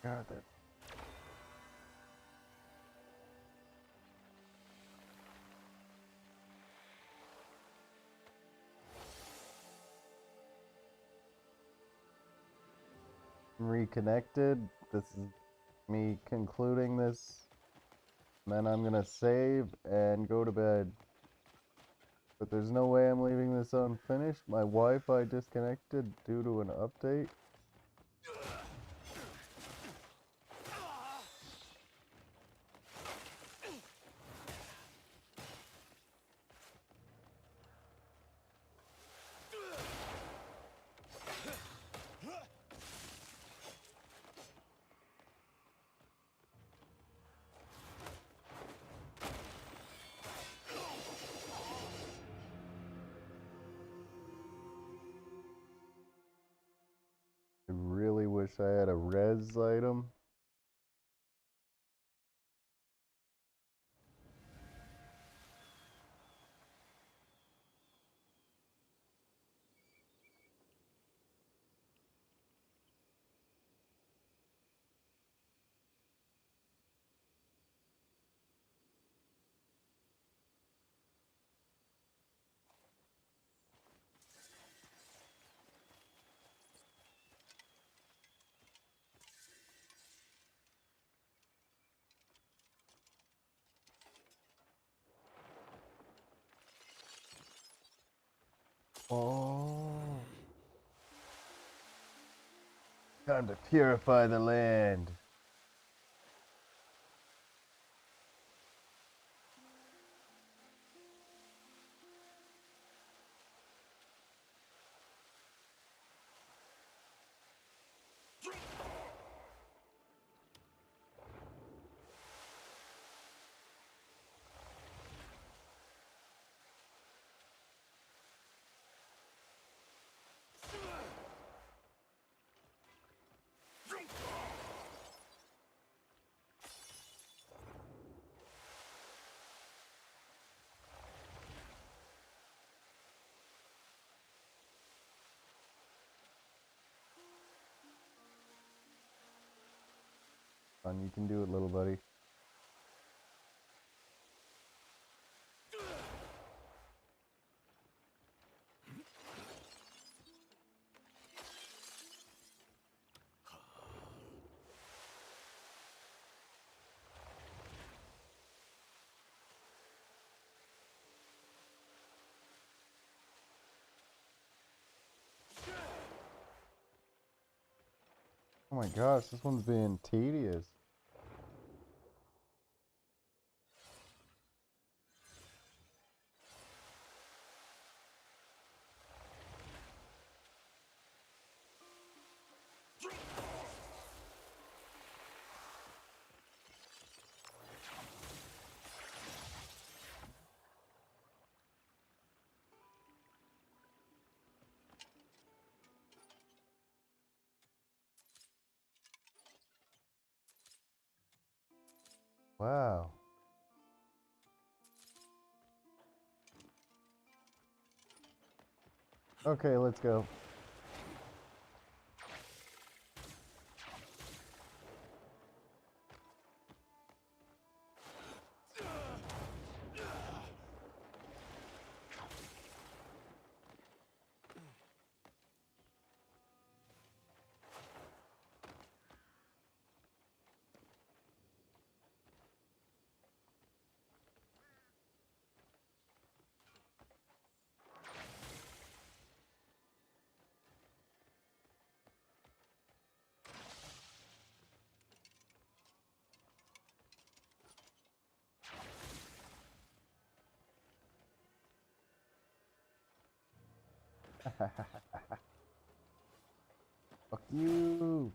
God, that. Reconnected. This is me concluding this. Then I'm gonna save and go to bed. But there's no way I'm leaving this unfinished. My Wi-Fi disconnected due to an update. I really wish I had a res item. Oh. Time to purify the land. You can do it, little buddy. Oh my gosh, this one's being tedious. Wow. Okay, let's go. Fuck you.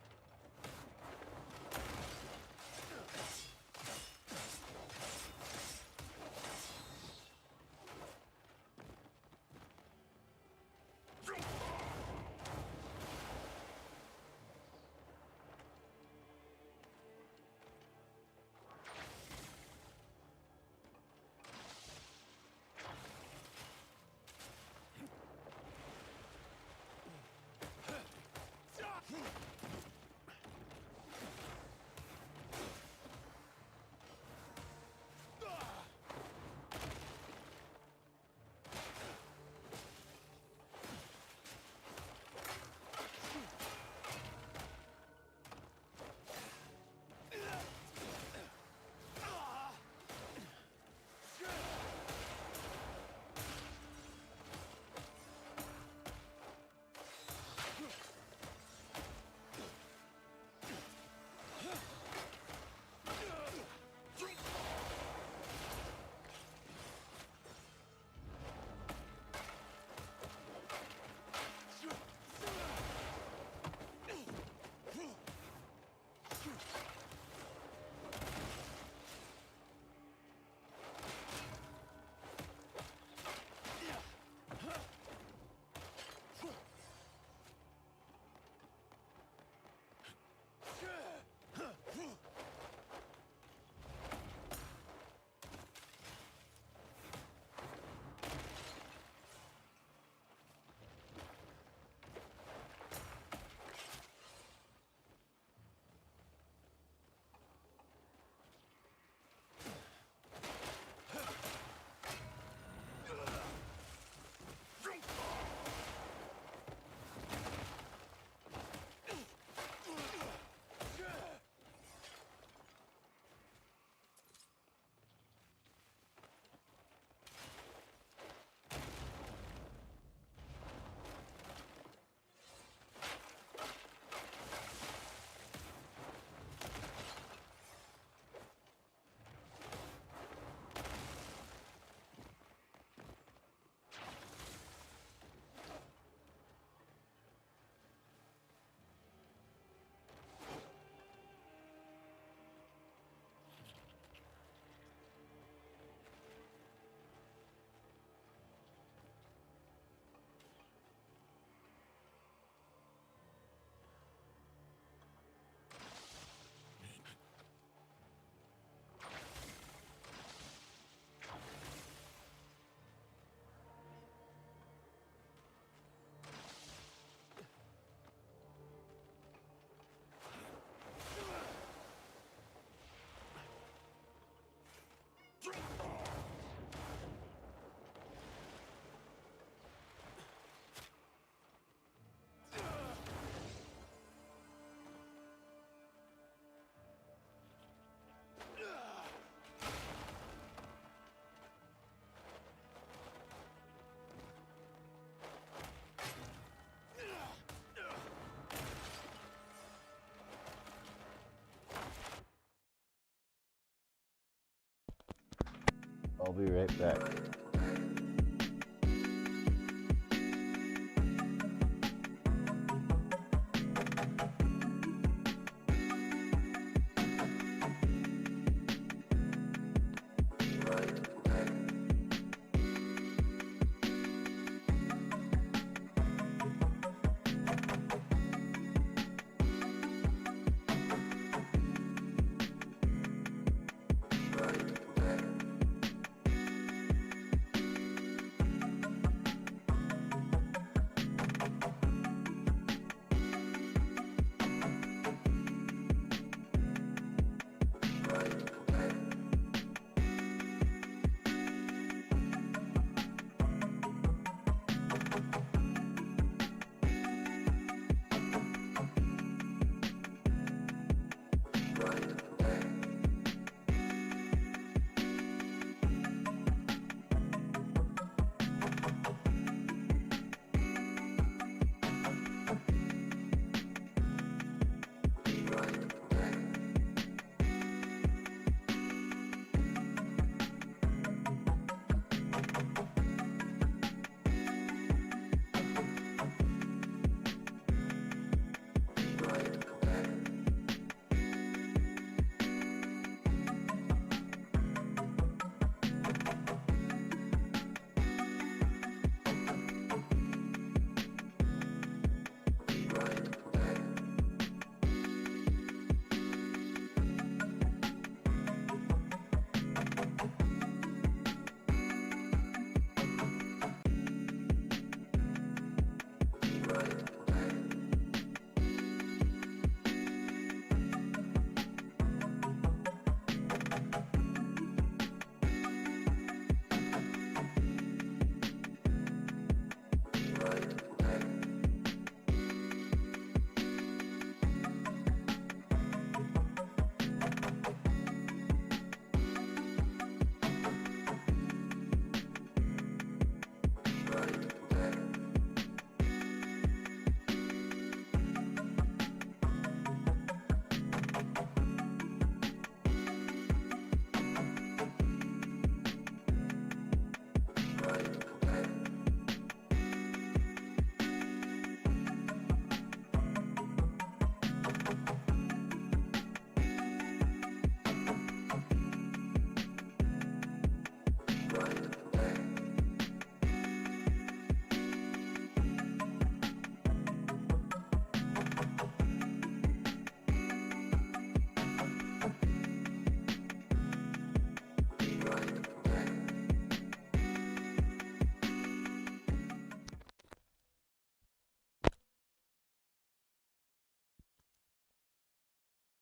be right back.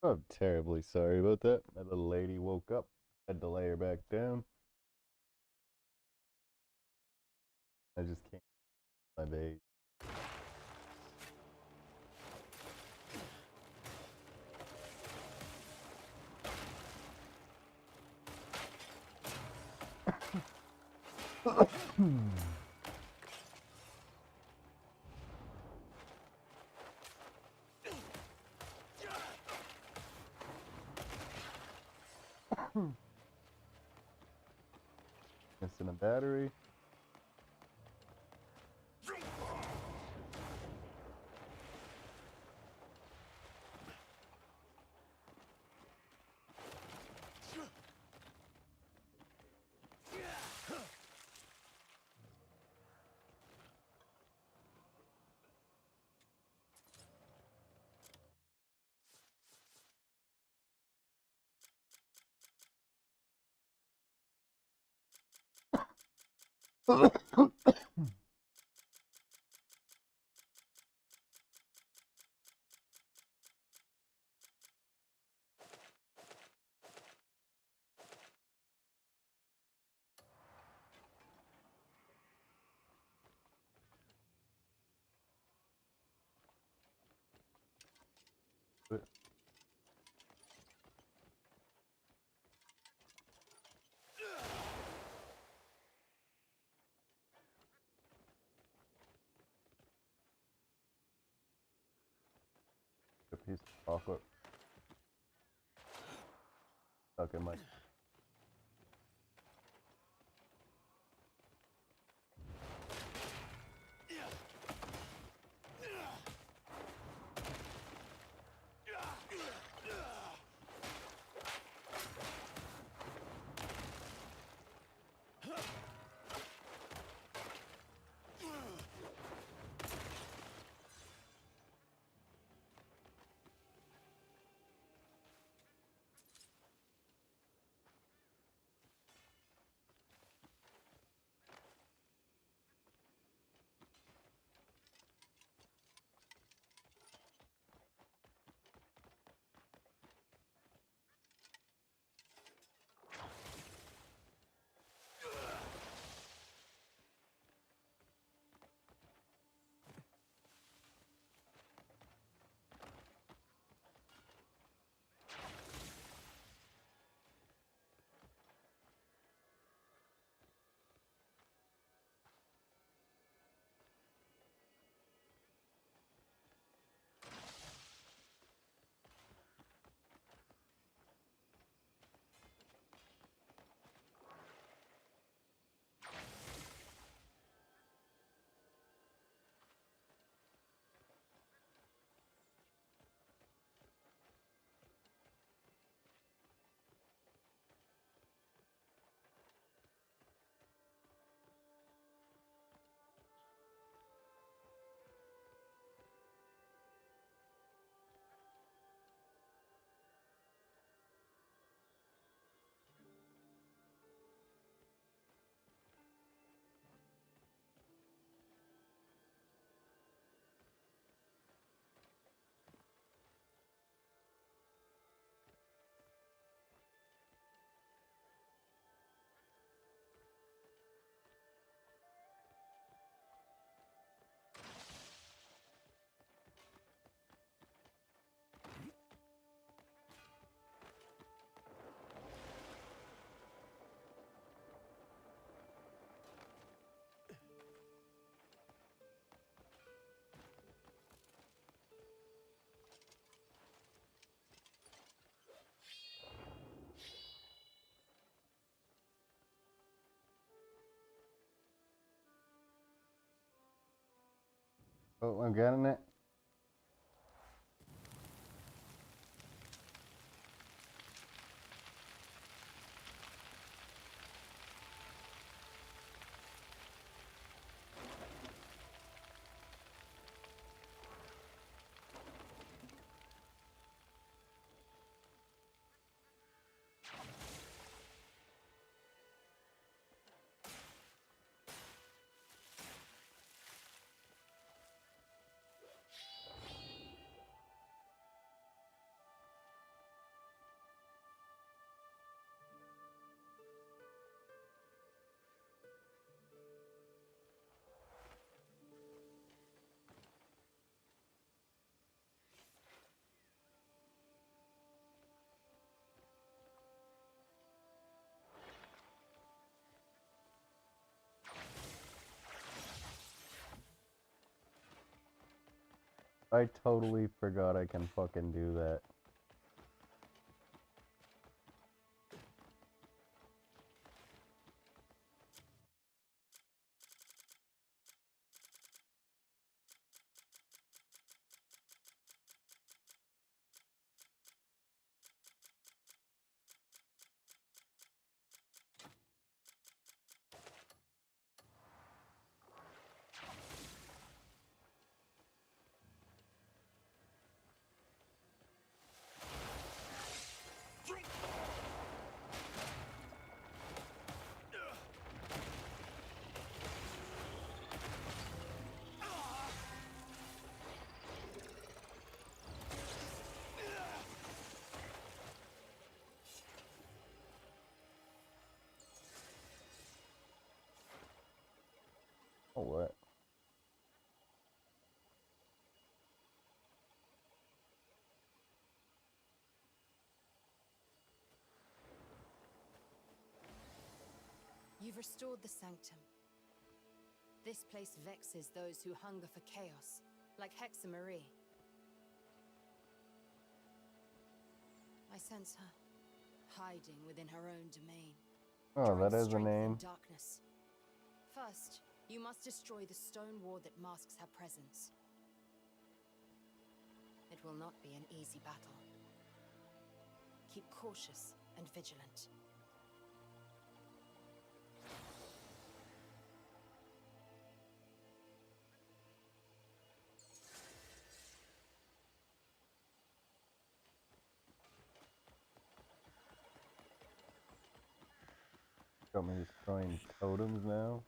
I'm terribly sorry about that. My little lady woke up. Had to lay her back down. I just can't. My baby. Missing a battery. A piece of chocolate stuck in my. Oh, I'm getting it. I totally forgot I can fucking do that. Oh, what? You've restored the sanctum. This place vexes those who hunger for chaos, like Hexa Marie. I sense her, hiding within her own domain. Oh, that is a strength name. and darkness. First, you must destroy the stone ward that masks her presence. It will not be an easy battle. Keep cautious and vigilant. Got me destroying totems now.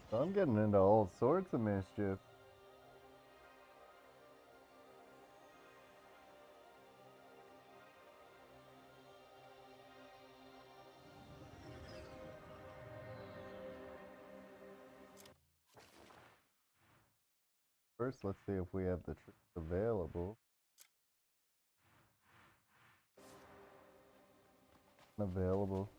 So I'm getting into all sorts of mischief. First, let's see if we have the troops available. Available.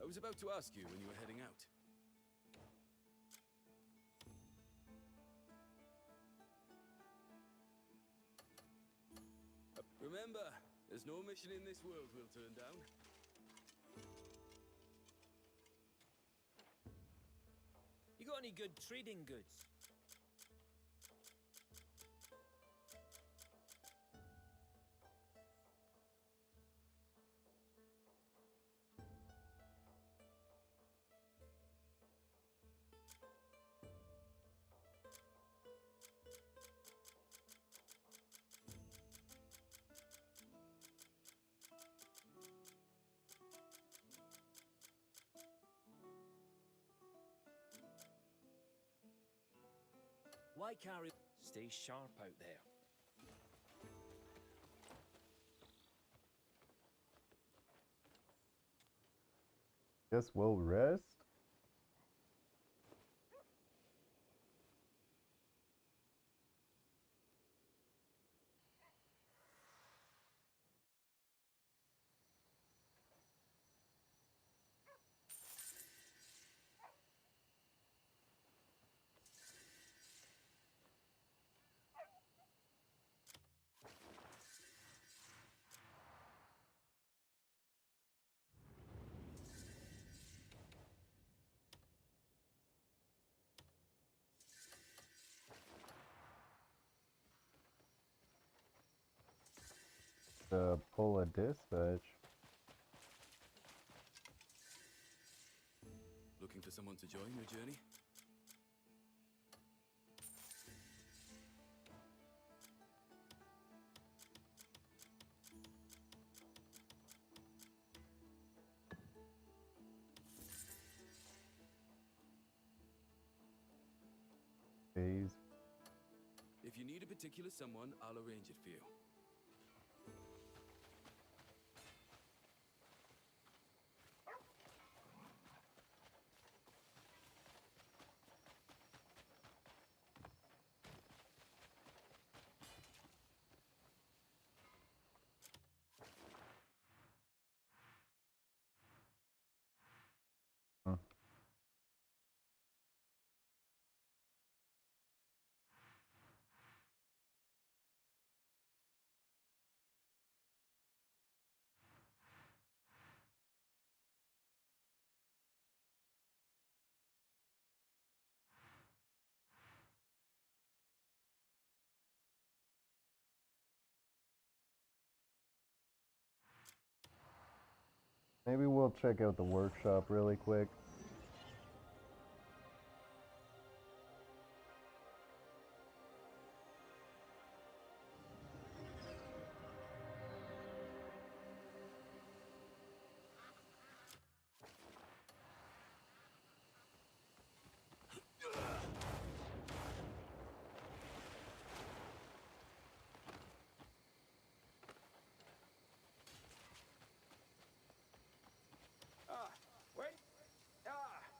I was about to ask you when you were heading out. Remember, there's no mission in this world we'll turn down. You got any good trading goods? Why carry... Stay sharp out there. Guess we'll rest. Pull a dispatch. Looking for someone to join your journey? Days. If you need a particular someone, I'll arrange it for you. Huh. Maybe we'll check out the workshop really quick.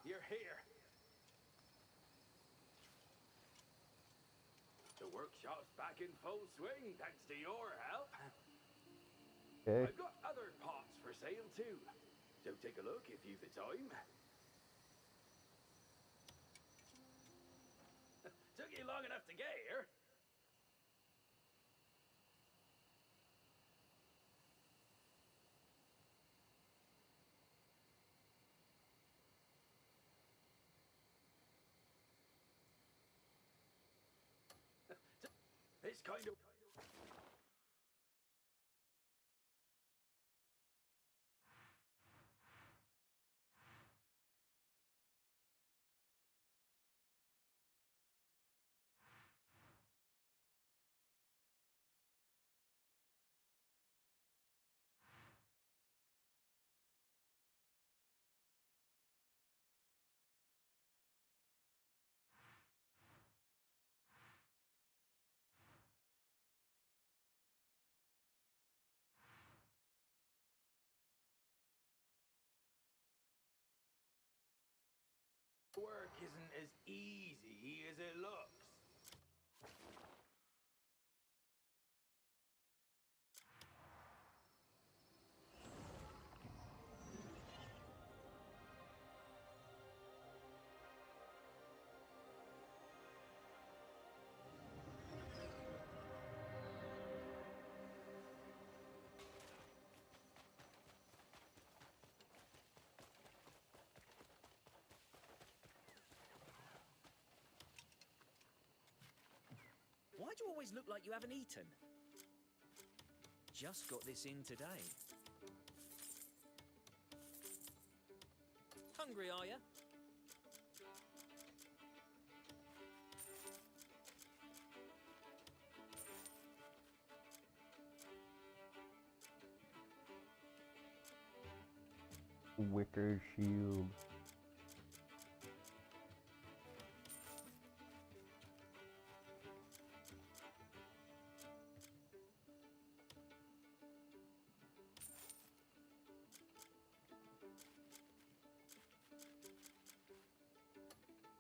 You're here. The workshop's back in full swing, thanks to your help. Okay. I've got other pots for sale too, so take a look if you've the time. Took you long enough to get here. This kind of... work isn't as easy as it looks. Why do you always look like you haven't eaten? Just got this in today. Hungry, are you? Wicker shield.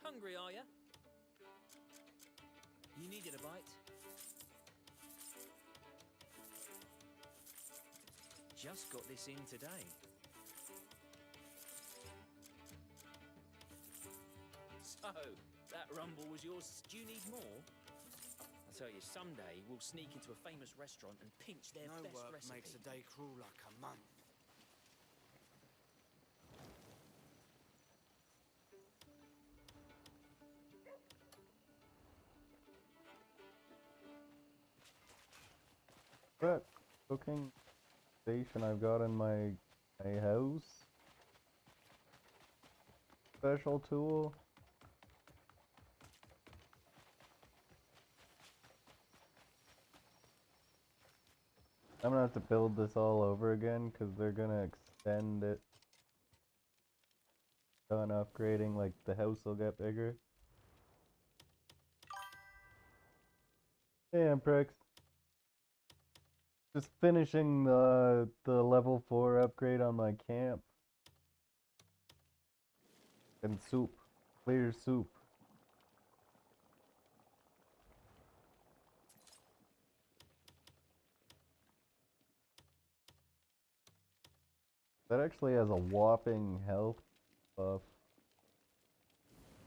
Hungry, are you? You needed a bite? Just got this in today. So, that rumble was yours. Do you need more? I tell you, someday we'll sneak into a famous restaurant and pinch their No best work recipe. makes a day crawl like a month. That cooking station I've got in my house. Special tool. I'm gonna have to build this all over again because they're gonna extend it. Done upgrading, like the house will get bigger. Damn, pricks. Just finishing the level 4 upgrade on my camp. And soup. Clear soup. That actually has a whopping health buff.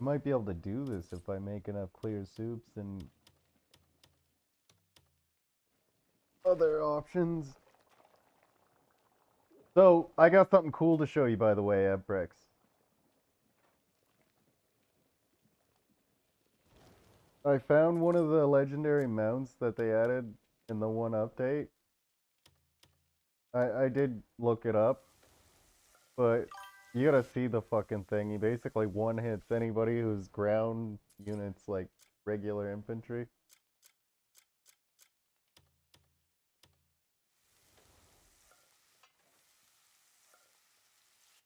I might be able to do this if I make enough clear soups and other options. So, I got something cool to show you, by the way, Brex. I found one of the legendary mounts that they added in the one update. I did look it up, but you gotta see the fucking thing. He basically one-hits anybody who's ground units like regular infantry.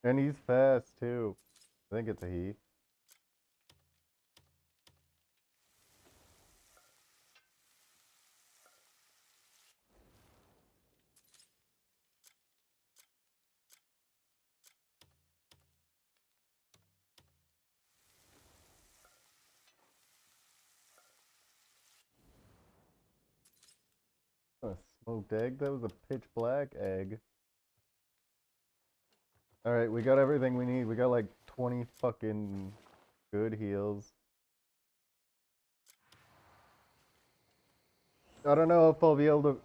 And he's fast too. I think it's a he. A smoked egg? That was a pitch black egg. Alright, we got everything we need. We got like 20 fucking good heals. I don't know if I'll be able to...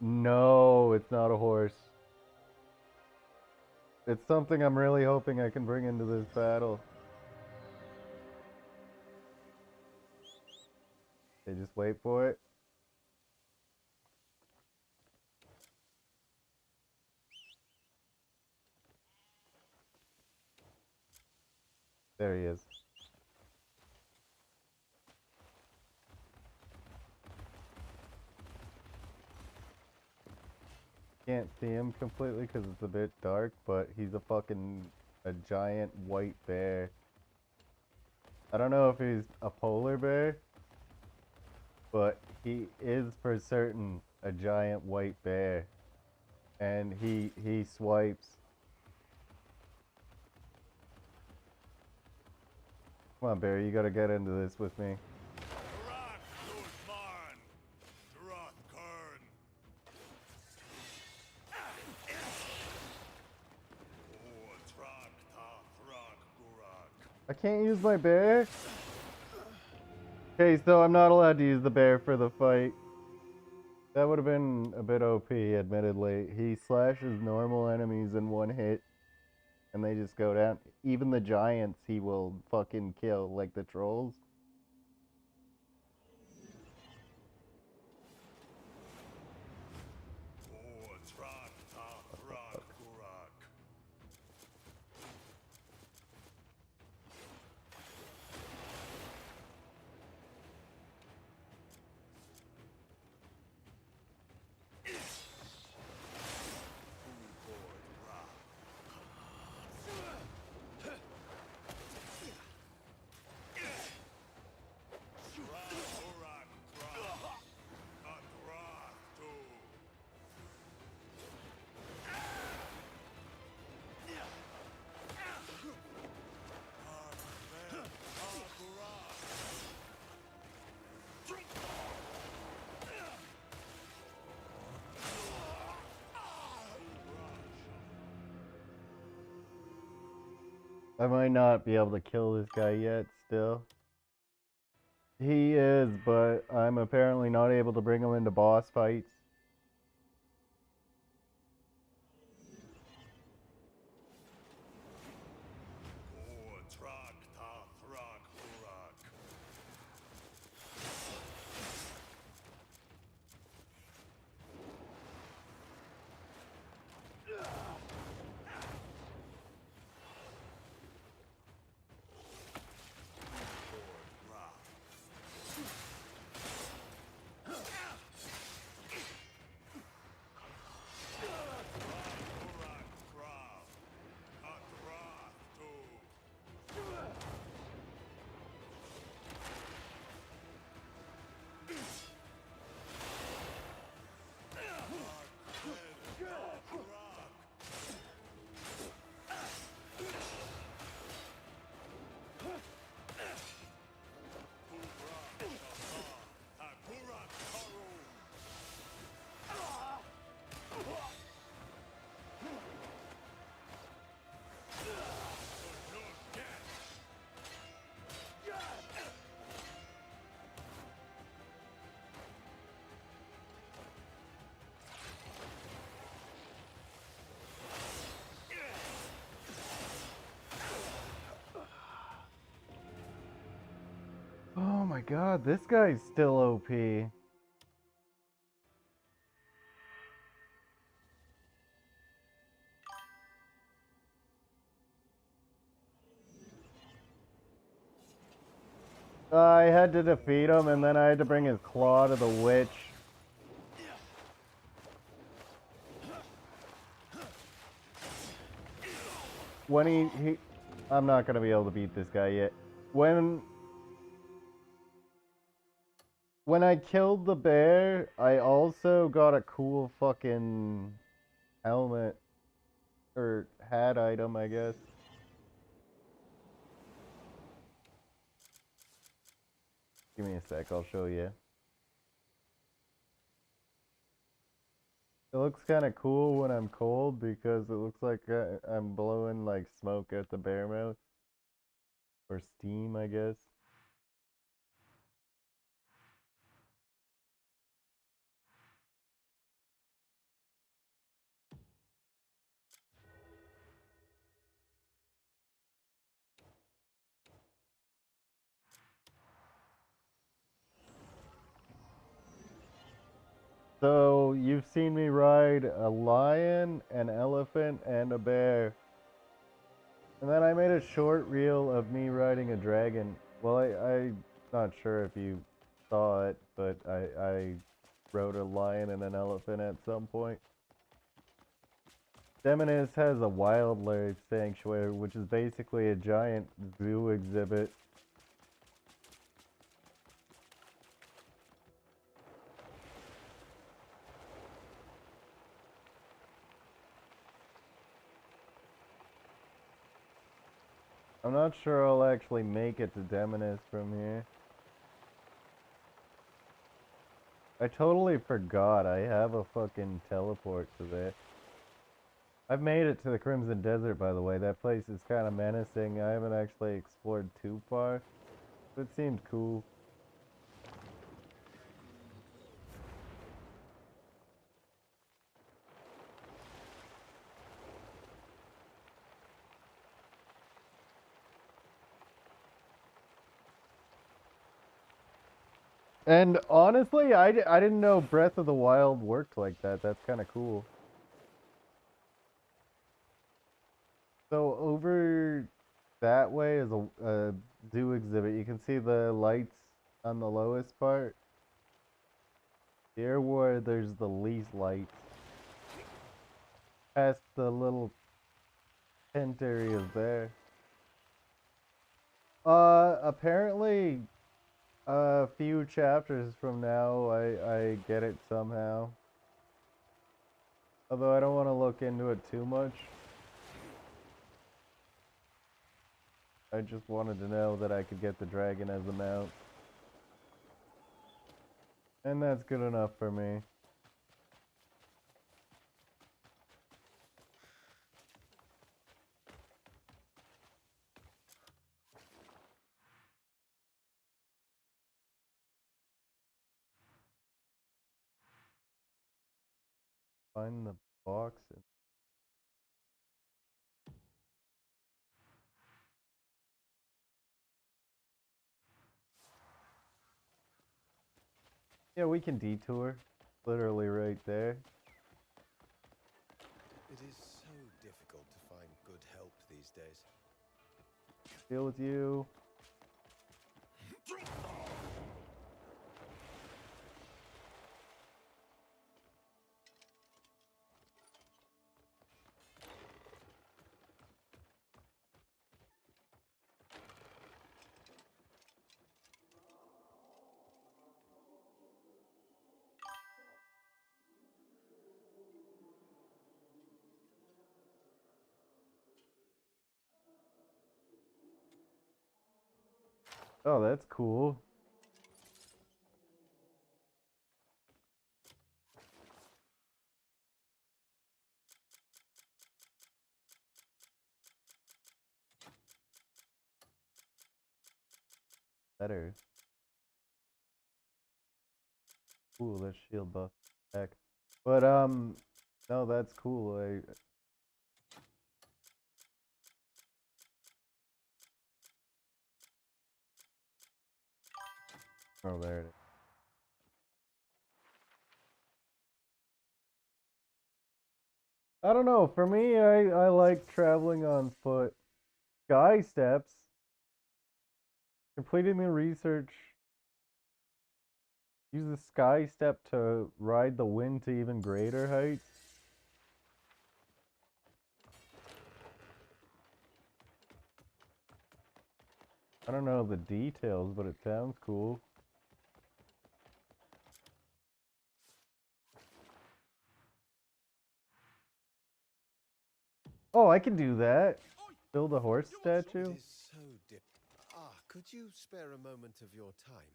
No, it's not a horse. It's something I'm really hoping I can bring into this battle. Okay, just wait for it. There he is. Can't see him completely because it's a bit dark, but he's a giant white bear. I don't know if he's a polar bear, but he is for certain a giant white bear. And he swipes. Come on, bear, you gotta get into this with me. I can't use my bear? Okay, so I'm not allowed to use the bear for the fight. That would have been a bit OP, admittedly. He slashes normal enemies in one hit, and they just go down. Even the giants he will fucking kill, like the trolls. I might not be able to kill this guy yet still. He is, but I'm apparently not able to bring him into boss fights. Oh my god, this guy's still OP. I had to defeat him, and then I had to bring his claw to the witch. When I'm not gonna be able to beat this guy yet. When I killed the bear, I also got a cool fucking helmet or hat item, I guess. Give me a sec, I'll show you. It looks kind of cool when I'm cold because it looks like I'm blowing like smoke at the bear mouth. Or steam, I guess. So, you've seen me ride a lion, an elephant, and a bear. And then I made a short reel of me riding a dragon. Well, I'm not sure if you saw it, but I rode a lion and an elephant at some point. Demonis has a wildlife sanctuary, which is basically a giant zoo exhibit. I'm not sure I'll actually make it to Demonis from here. I totally forgot I have a fucking teleport to there. I've made it to the Crimson Desert, by the way. That place is kind of menacing. I haven't actually explored too far, but it seemed cool. And honestly, I didn't know Breath of the Wild worked like that. That's kind of cool. So over that way is a zoo exhibit. You can see the lights on the lowest part. Here where there's the least lights. Past the little tent areas there. Apparently a few chapters from now I get it somehow. Although I don't want to look into it too much. I just wanted to know that I could get the dragon as a mount. And that's good enough for me. Find the box. Yeah, we can detour. Literally right there. It is so difficult to find good help these days. Deal with you. Oh, that's cool. Better. Ooh, that shield buff. Heck. But, no, that's cool. Oh, there it is. I don't know. For me, I like traveling on foot. Sky steps. Completing the research. Use the sky step to ride the wind to even greater heights. I don't know the details, but it sounds cool. Oh, I can do that. Build a horse statue. It is so could you spare a moment of your time?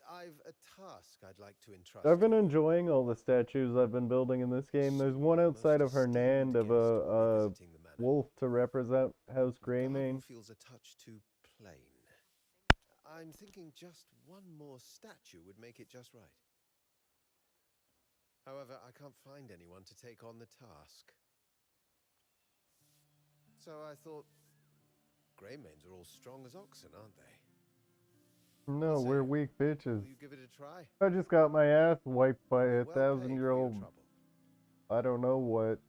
I've a task I'd like to entrust. I've been enjoying all the statues I've been building in this game. There's one outside of Hernand of a wolf to represent House Greymane. Feels a touch too plain. I'm thinking just one more statue would make it just right. However, I can't find anyone to take on the task. So I thought, Greymanes are all strong as oxen, aren't they? No, we're weak bitches. Will you give it a try? I just got my ass wiped by a Well paid for your 1,000-year-old. trouble. I don't know what.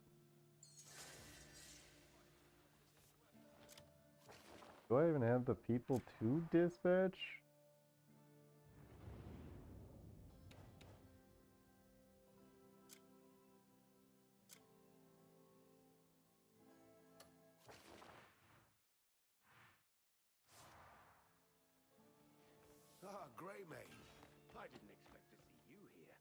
Do I even have the people to dispatch? Ah, Greymane. I didn't expect to see you here.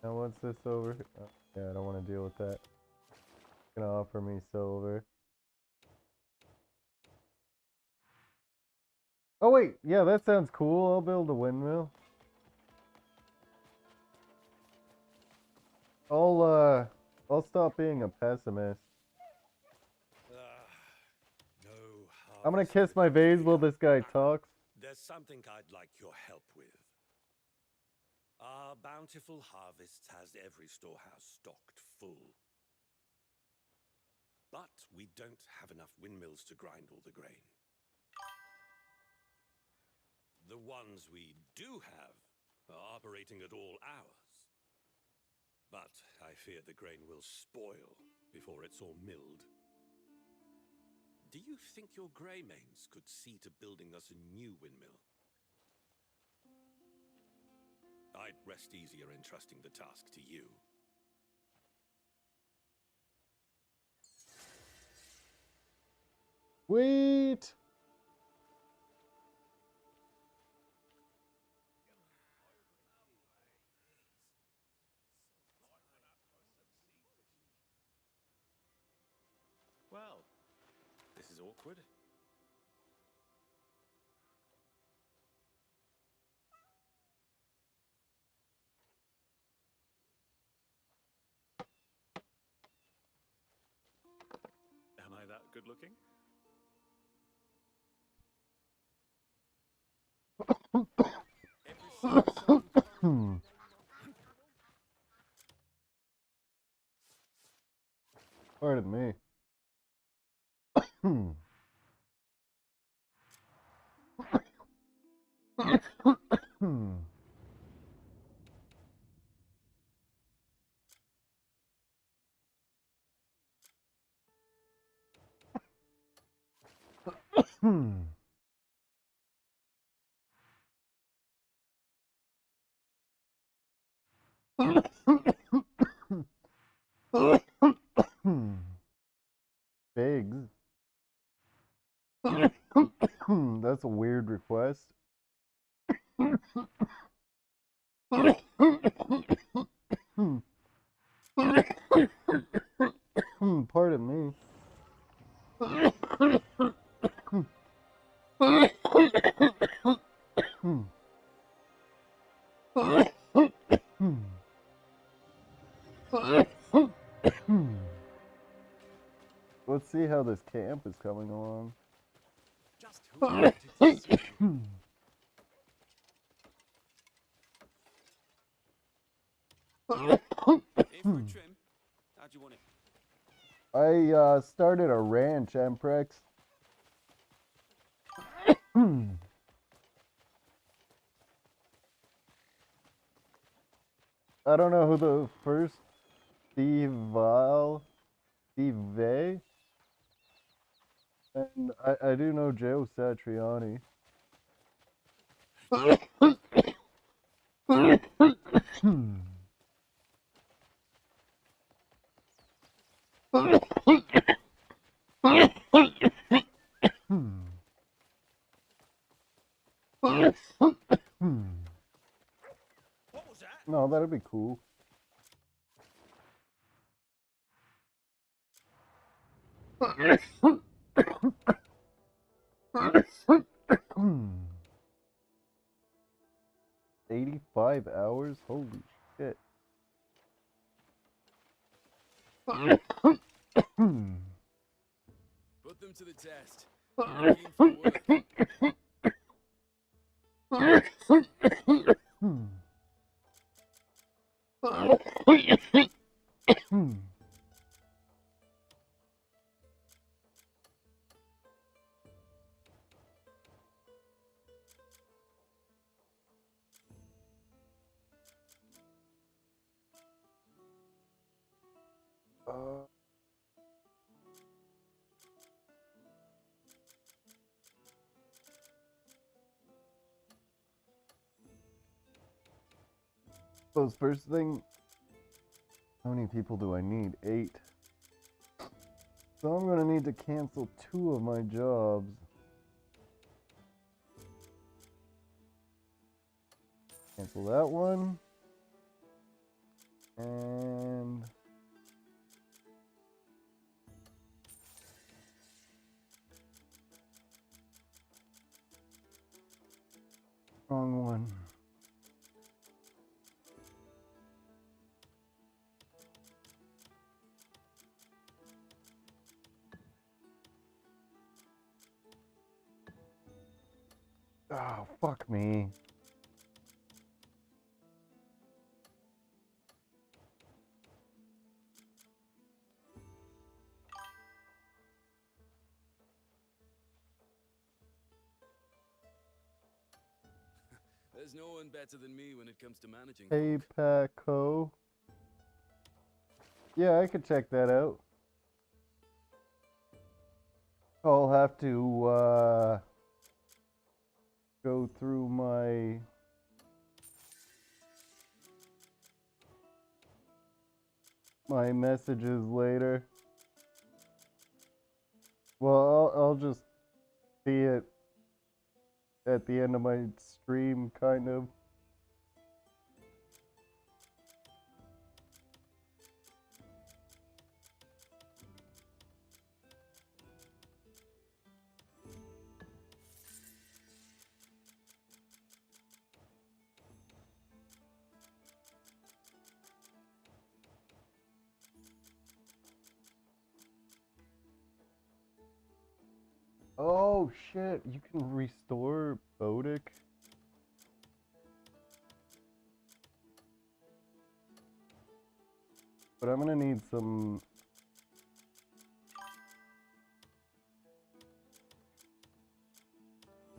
Now what's this over? Oh, yeah, I don't want to deal with that. It's gonna offer me silver. Oh wait, yeah, that sounds cool. I'll build a windmill. I'll stop being a pessimist. No I'm gonna harvest kiss my vase while this guy talks. There's something I'd like your help with. Our bountiful harvest has every storehouse stocked full. But we don't have enough windmills to grind all the grain. The ones we do have are operating at all hours. But I fear the grain will spoil before it's all milled. Do you think your Greymanes could see to building us a new windmill? I'd rest easier entrusting the task to you. Sweet! Well, this is awkward. Am I that good looking? Pardon me. Figs. That's a weird request. Pardon me. Let's see how this camp is coming along. Just who I wanted to see. In for a trim? How'd you want it? I started a ranch, Emprex. I don't know who the first Steve Vai, and I do know Joe Satriani. What was that? No, that'd be cool. $85? Holy shit. Put them to the test. They're keen for work. So first thing, how many people do I need? 8. So I'm gonna need to cancel 2 of my jobs. Cancel that one. And wrong one. Oh, fuck me. There's no one better than me when it comes to managing Hey, folk. Paco. Yeah, I could check that out. I'll have to go through my messages later. Well, I'll just see it at the end of my stream, kind of. Oh shit, you can restore Bodic? But I'm gonna need some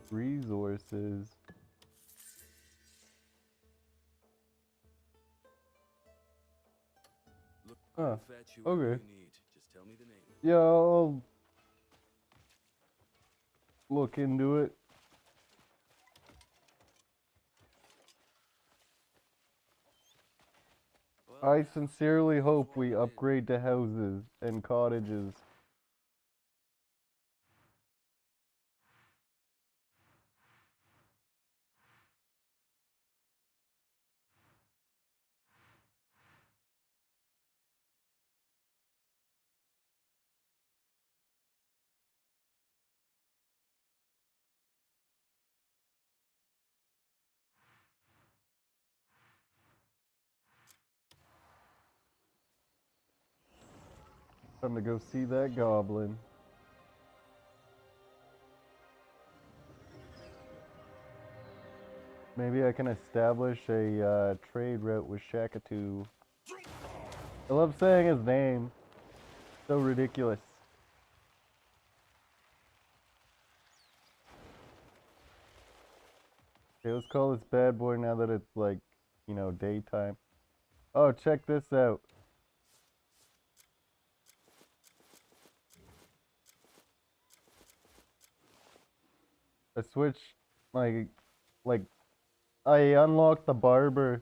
resources. Look, Huh. I'll fetch you whatever Okay. you need. Just tell me the name. Yeah, I'll look into it. Well, I sincerely who's hope we walking in? upgrade to houses and cottages. Time to go see that goblin. Maybe I can establish a trade route with Shakatu. I love saying his name. So ridiculous. Okay, let's call this bad boy now that it's like, you know, daytime. Oh, check this out. I switched like I unlocked the barber.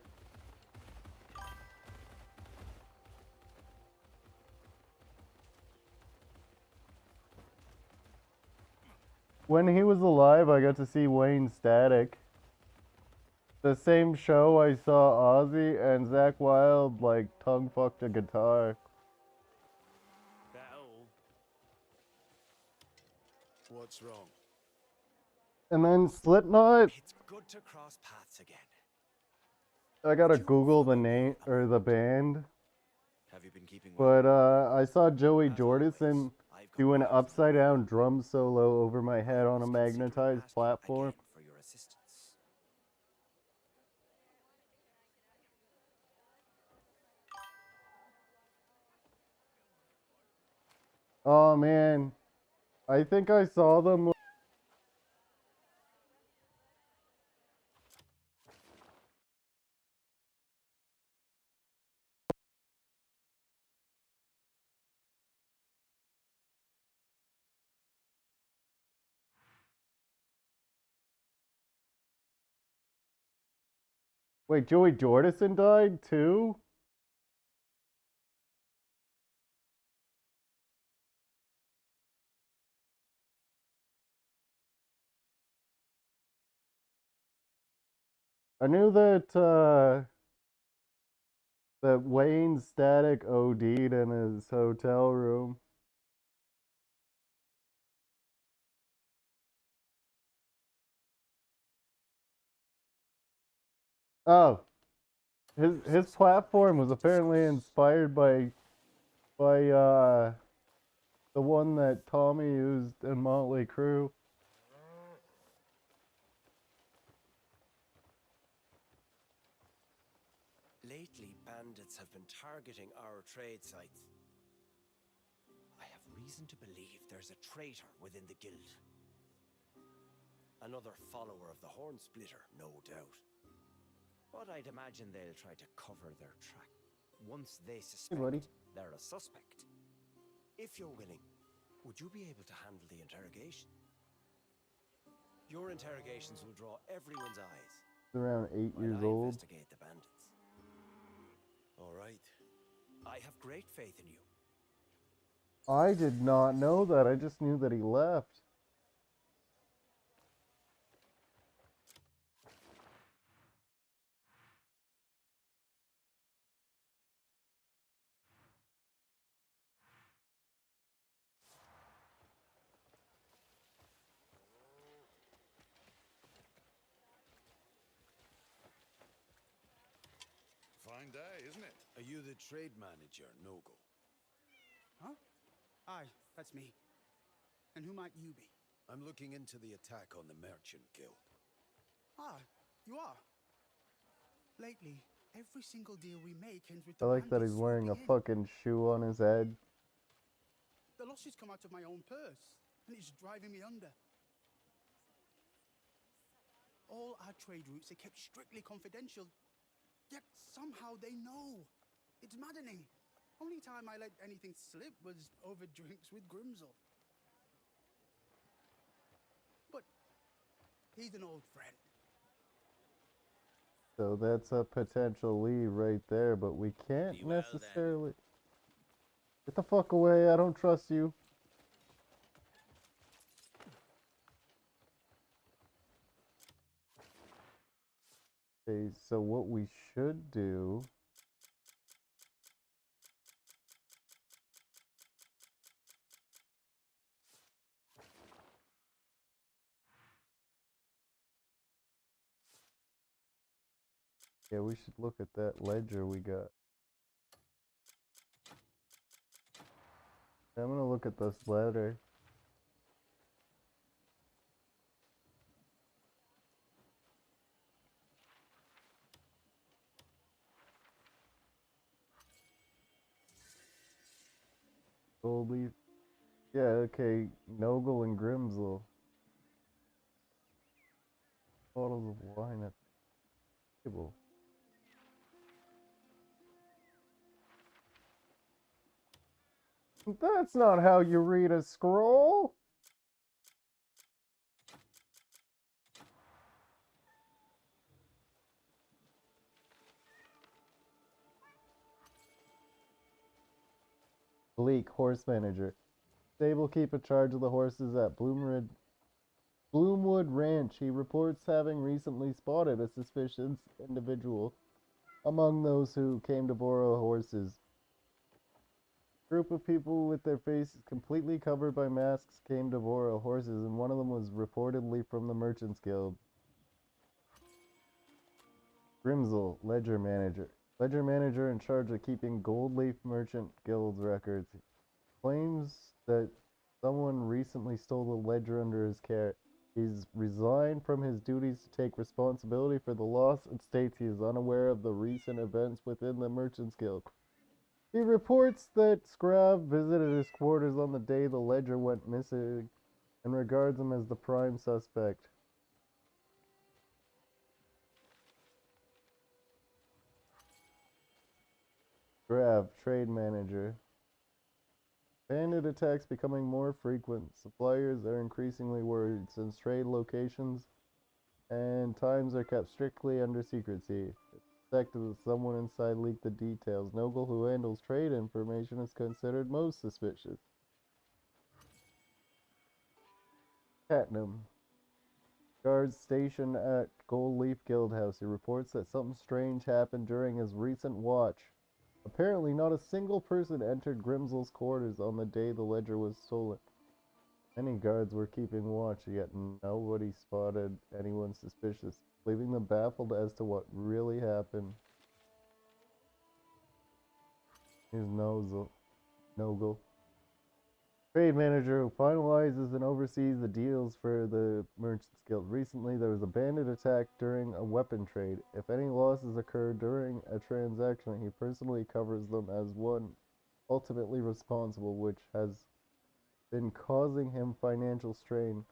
When he was alive, I got to see Wayne Static. The same show I saw Ozzy and Zach Wilde like tongue fucked a guitar. That all? What's wrong? And then Slipknot, It's good to cross paths again. I gotta Would you Google the follow me name a or the moment? band. Have you been keeping well? But I saw Joey As always, Jordison I've got do an matters upside on my down mind. drum solo over my head I on a was considering magnetized asking platform. again for your assistance. Oh man, I think I saw them. Wait, Joey Jordison died too? I knew that Wayne Static OD'd in his hotel room. Oh, his platform was apparently inspired by the one that Tommy used in Motley Crue. Lately, bandits have been targeting our trade sites. I have reason to believe there's a traitor within the guild. Another follower of the Horn Splitter, no doubt. But I'd imagine they'll try to cover their track. Once they suspect buddy. they're a suspect. If you're willing, would you be able to handle the interrogation? Your interrogations will draw everyone's eyes He's around 8 while years I old. investigate the bandits. All right. I have great faith in you. I did not know that. I just knew that he left. Fine day, isn't it? Are you the trade manager, Nogo? Huh? Aye, that's me. And who might you be? I'm looking into the attack on the Merchant Guild. Ah, you are. Lately, Every single deal we make ends with I the like that he's bandits wearing a swooping in. fucking shoe on his head. The losses come out of my own purse, and it's driving me under. All our trade routes are kept strictly confidential, yet somehow they know. It's maddening. Only time I let anything slip was over drinks with Grimsel. But he's an old friend. So that's a potential lead right there, but we can't Be well, then. necessarily... Get the fuck away, I don't trust you. Okay, so what we should do... Yeah, we should look at that ledger we got. I'm gonna look at this letter. Gold leaf. Yeah, okay. Nogel and Grimsel. Bottles of wine at the table. That's not how you read a scroll. Bleak, horse manager. Stable keep in charge of the horses at Bloomwood Ranch. He reports having recently spotted a suspicious individual among those who came to borrow horses. A group of people with their faces completely covered by masks came to borrow horses, and one of them was reportedly from the Merchants Guild. Grimsel, ledger manager. Ledger manager in charge of keeping Gold Leaf Merchant Guild records. Claims that someone recently stole the ledger under his care. He's resigned from his duties to take responsibility for the loss and states he is unaware of the recent events within the Merchants Guild. He reports that Scrab visited his quarters on the day the ledger went missing and regards him as the prime suspect. Scrab, trade manager. Bandit attacks becoming more frequent. Suppliers are increasingly worried since trade locations and times are kept strictly under secrecy. It's suspected that someone inside leaked the details. Nogel, who handles trade information, is considered most suspicious. Catnam. Guards stationed at Gold Leaf Guild House. He reports that something strange happened during his recent watch. Apparently, not a single person entered Grimsel's quarters on the day the ledger was stolen. Many guards were keeping watch, yet nobody spotted anyone suspicious, leaving them baffled as to what really happened. Here's Nogel. Trade manager who finalizes and oversees the deals for the Merchants Guild. Recently, there was a bandit attack during a weapon trade. If any losses occur during a transaction, he personally covers them as one ultimately responsible, which has been causing him financial strain.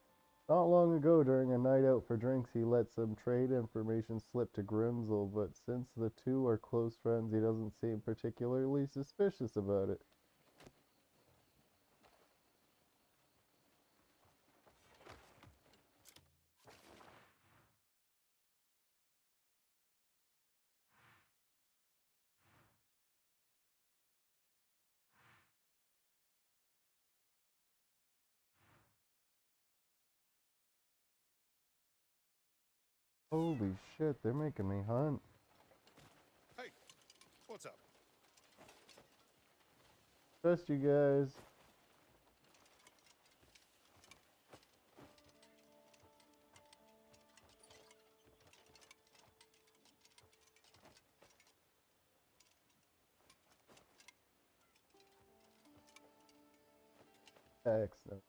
Not long ago, during a night out for drinks, he let some trade information slip to Grimsel, but since the two are close friends, he doesn't seem particularly suspicious about it. Holy shit, they're making me hunt. Hey, what's up? Trust you guys. Excellent.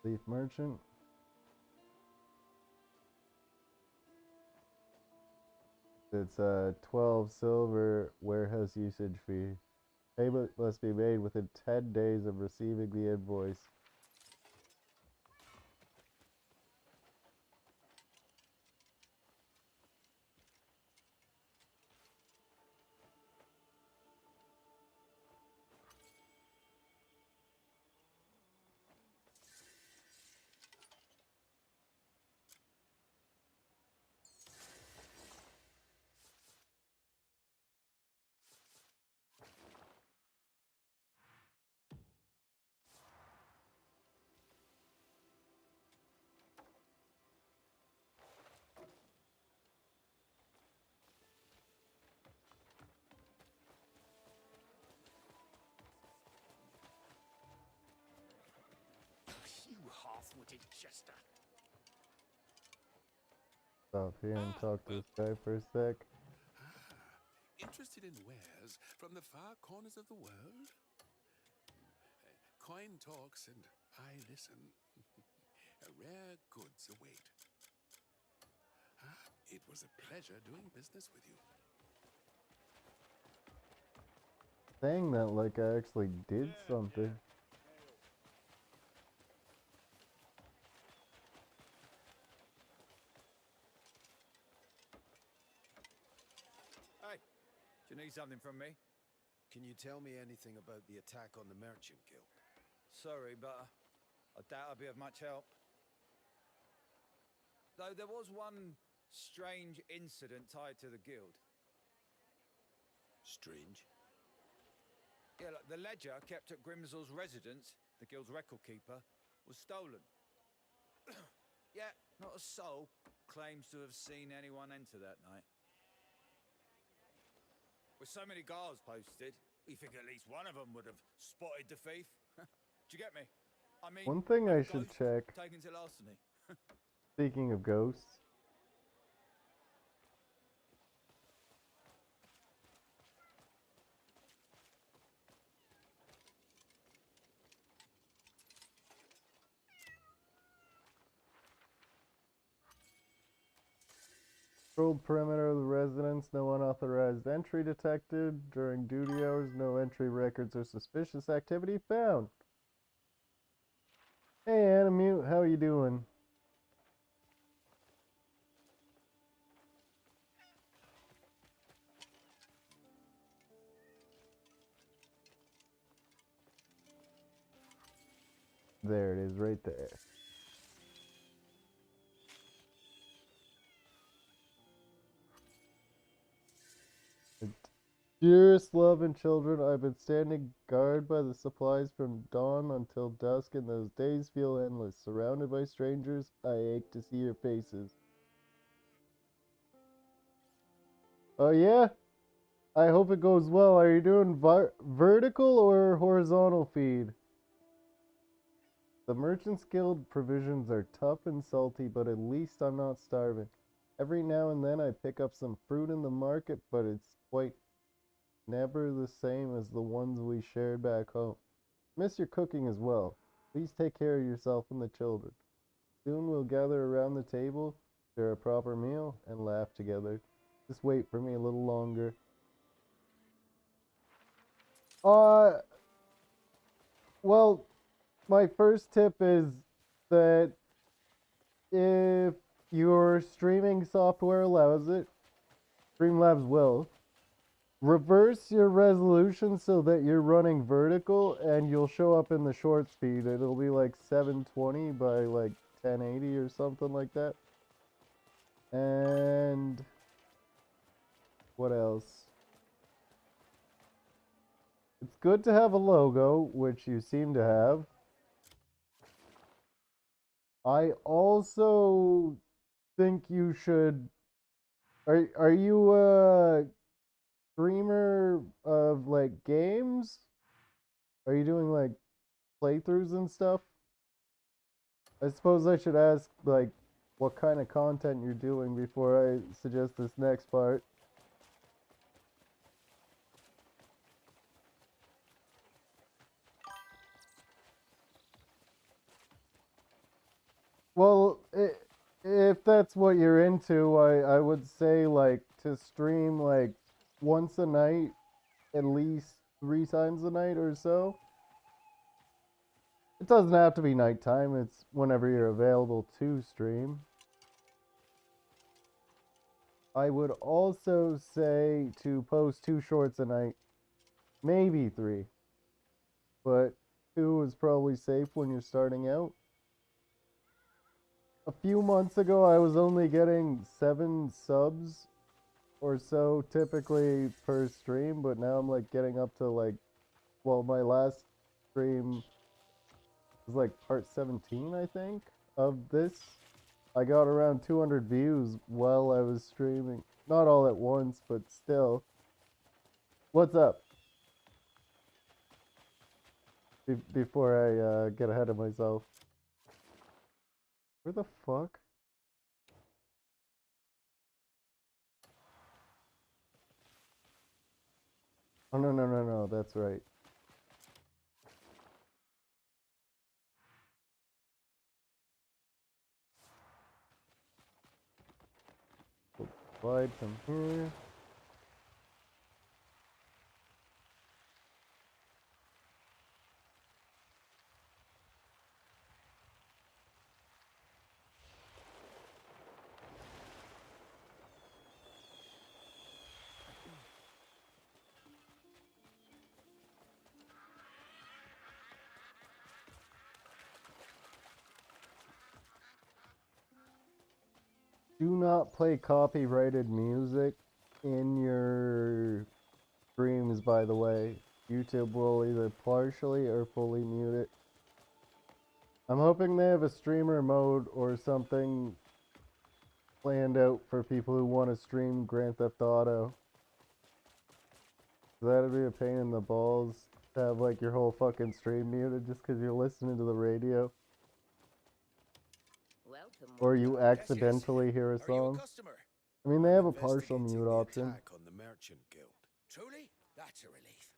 Leaf merchant. It's a 12 silver warehouse usage fee. Payment must be made within 10 days of receiving the invoice. You half-witted jester. Stop here and talk to this guy for a sec. Interested in wares from the far corners of the world? Coin talks and I listen. Rare goods await. It was a pleasure doing business with you. Saying that like I actually did something. Hey, do you need something from me? Can you tell me anything about the attack on the Merchant Guild? Sorry, but I doubt I'll be of much help. Though there was one strange incident tied to the guild. Strange? Yeah, look, the ledger kept at Grimsall's residence, the guild's record keeper, was stolen. Yeah, not a soul claims to have seen anyone enter that night. With so many guards posted, you think at least one of them would have spotted the thief. Do you get me? I mean, One thing I maybe should ghosts check, taken to larceny. speaking of ghosts. Controlled perimeter of the residence, no unauthorized entry detected. During duty hours, no entry records or suspicious activity found. Hey Animute, how you doing? There it is, right there. Dearest love and children, I've been standing guard by the supplies from dawn until dusk, and those days feel endless. Surrounded by strangers, I ache to see your faces. Oh yeah? I hope it goes well. Are you doing vertical or horizontal feed? The Merchants Guild provisions are tough and salty, but at least I'm not starving. Every now and then I pick up some fruit in the market, but it's quite never the same as the ones we shared back home. Miss your cooking as well. Please take care of yourself and the children. Soon we'll gather around the table, share a proper meal, and laugh together. Just wait for me a little longer. Well, my first tip is that if your streaming software allows it, Streamlabs will, reverse your resolution so that you're running vertical and you'll show up in the short speed. It'll be like 720 by like 1080 or something like that. And what else? It's good to have a logo, which you seem to have. I also think you should. Are you a streamer of like games? Are you doing like playthroughs and stuff? I suppose I should ask like what kind of content you're doing before I suggest this next part. Well, If that's what you're into, I would say like to stream like once a night, at least 3 times a night or so. It doesn't have to be nighttime, it's whenever you're available to stream. I would also say to post 2 shorts a night, maybe 3, but 2 is probably safe when you're starting out. A few months ago, I was only getting 7 subs or so typically per stream, but now I'm like getting up to like, well, my last stream was like part 17, I think, of this. I got around 200 views while I was streaming. Not all at once, but still. What's up? Before I get ahead of myself. Where the fuck? Oh, no, no, no, no, that's right. Slide from here. Do not play copyrighted music in your streams, by the way. YouTube will either partially or fully mute it. I'm hoping they have a streamer mode or something planned out for people who want to stream Grand Theft Auto. That'd be a pain in the balls to have like your whole fucking stream muted just because you're listening to the radio. Welcome, Or you Wanda. accidentally hear a Are you a song. customer? I mean, they I'm have a partial investigating mute the option. attack on the Merchant Guild. Truly? That's a relief.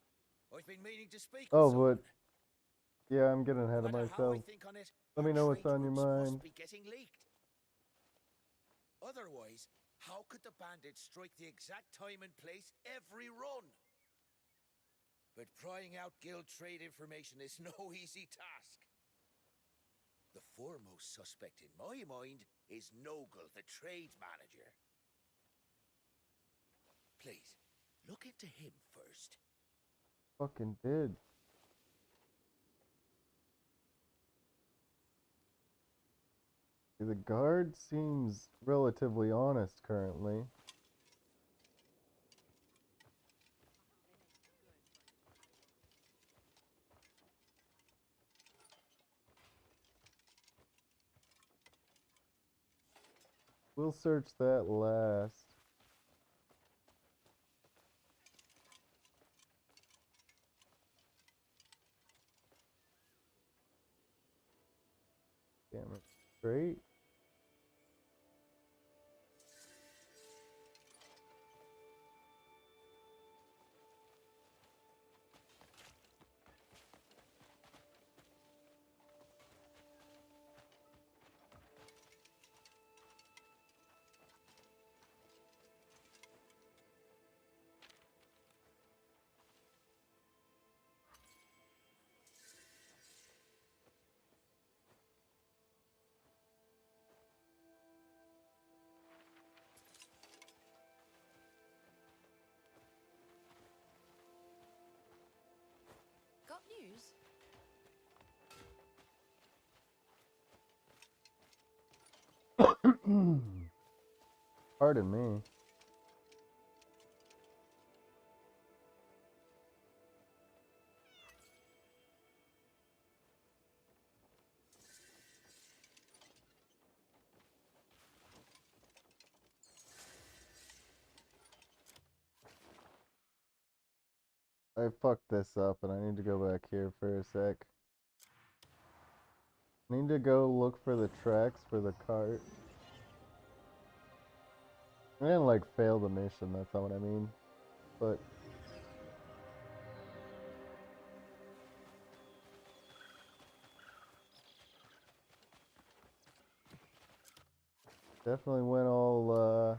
I've been meaning to speak Oh, with someone. but yeah, I'm getting ahead No of matter how I myself. think on it, Let our me know what's trade on your routes mind. must be getting leaked. Otherwise, how could the bandits strike the exact time and place every run? But prying out guild trade information is no easy task. The foremost suspect in my mind is Nogle, the trade manager. Please, look into him first. Fucking did. The guard seems relatively honest currently. We'll search that last. Damn it. Straight. Got news? Pardon me. I fucked this up and I need to go back here for a sec. I need to go look for the tracks for the cart. I didn't like fail the mission, that's not what I mean. But Definitely went all,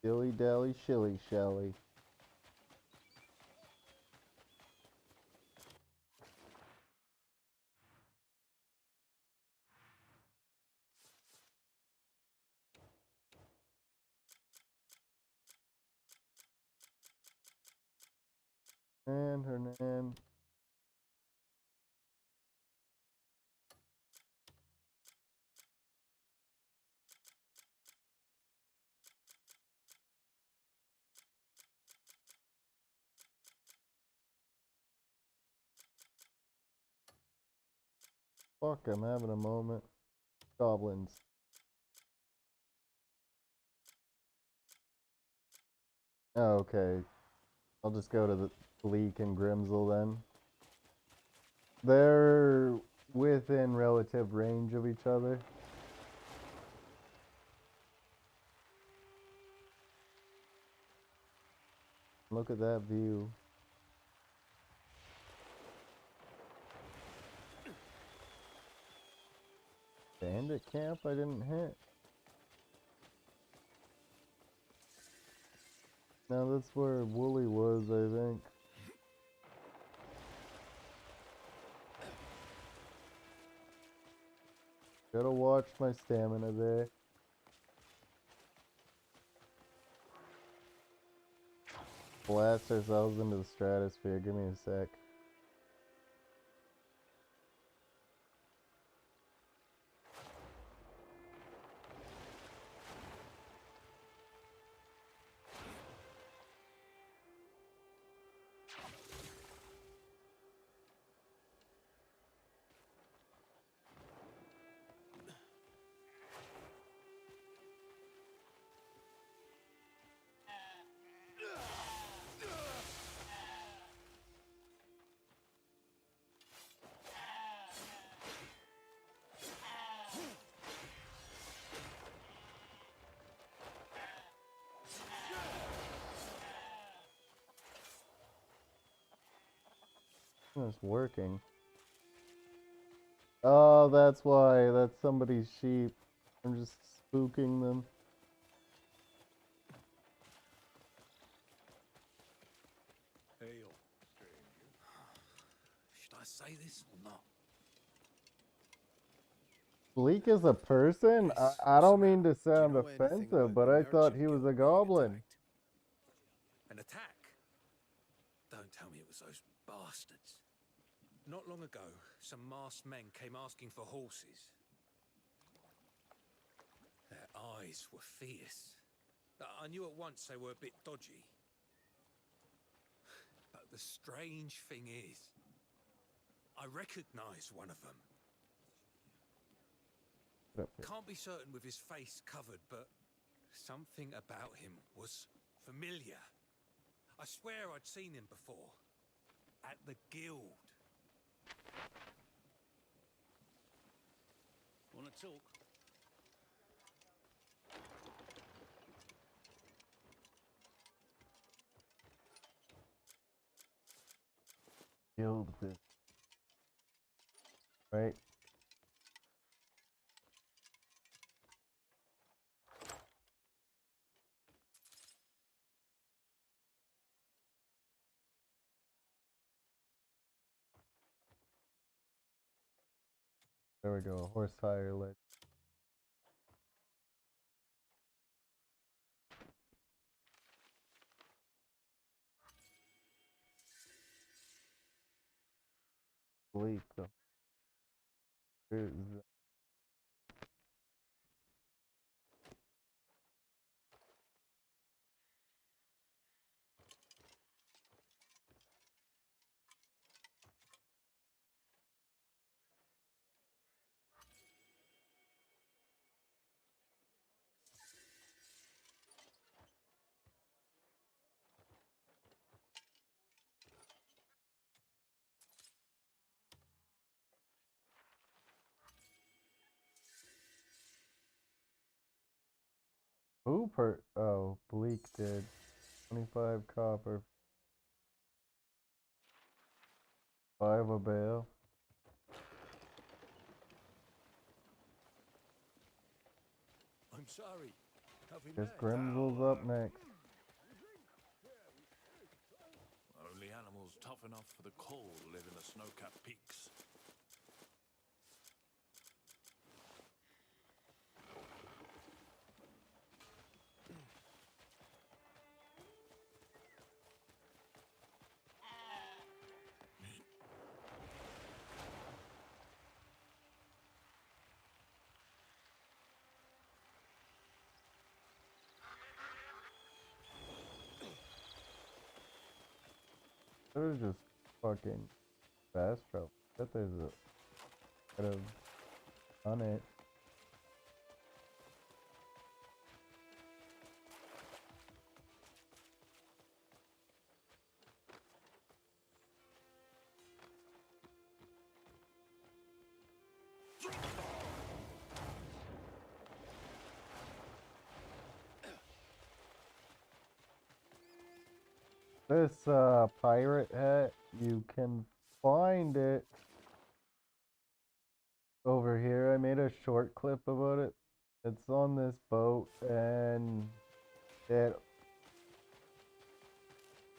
dilly-dally, shilly-shally. And Hernan. Fuck, I'm having a moment. Goblins. Okay. I'll just go to the Bleak and Grimsel then. They're within relative range of each other. Look at that view. Bandit camp I didn't hit. Now that's where Wooly was, I think. Gotta watch my stamina there. Blast ourselves into the stratosphere. Give me a sec. It's working. Oh, that's why. That's somebody's sheep. I'm just spooking them. Hail, stranger. Should I say this or not? Bleak is a person? Yes, I what's the don't mean matter? to Do you sound know anything offensive, about but the I thought merchant he was guild a being goblin. attacked? An attack? Don't tell me it was those bastards. Not long ago, some masked men came asking for horses. Their eyes were fierce. I knew at once they were a bit dodgy. But the strange thing is, I recognized one of them. Can't be certain with his face covered, but something about him was familiar. I swear I'd seen him before. At the guild. Wanna talk? Killed this. Right? There we go. Horse tire leg. Bleak though. There Who oh, Bleak did. 25 copper. 5 a bale. I'm sorry. Have we Guess met? Grimsell's up next. Only animals tough enough for the cold live in the snow-capped peaks. There's just fucking fast travel. Bet there's a could have done it. This pirate hat, you can find it over here. I made a short clip about it. It's on this boat and it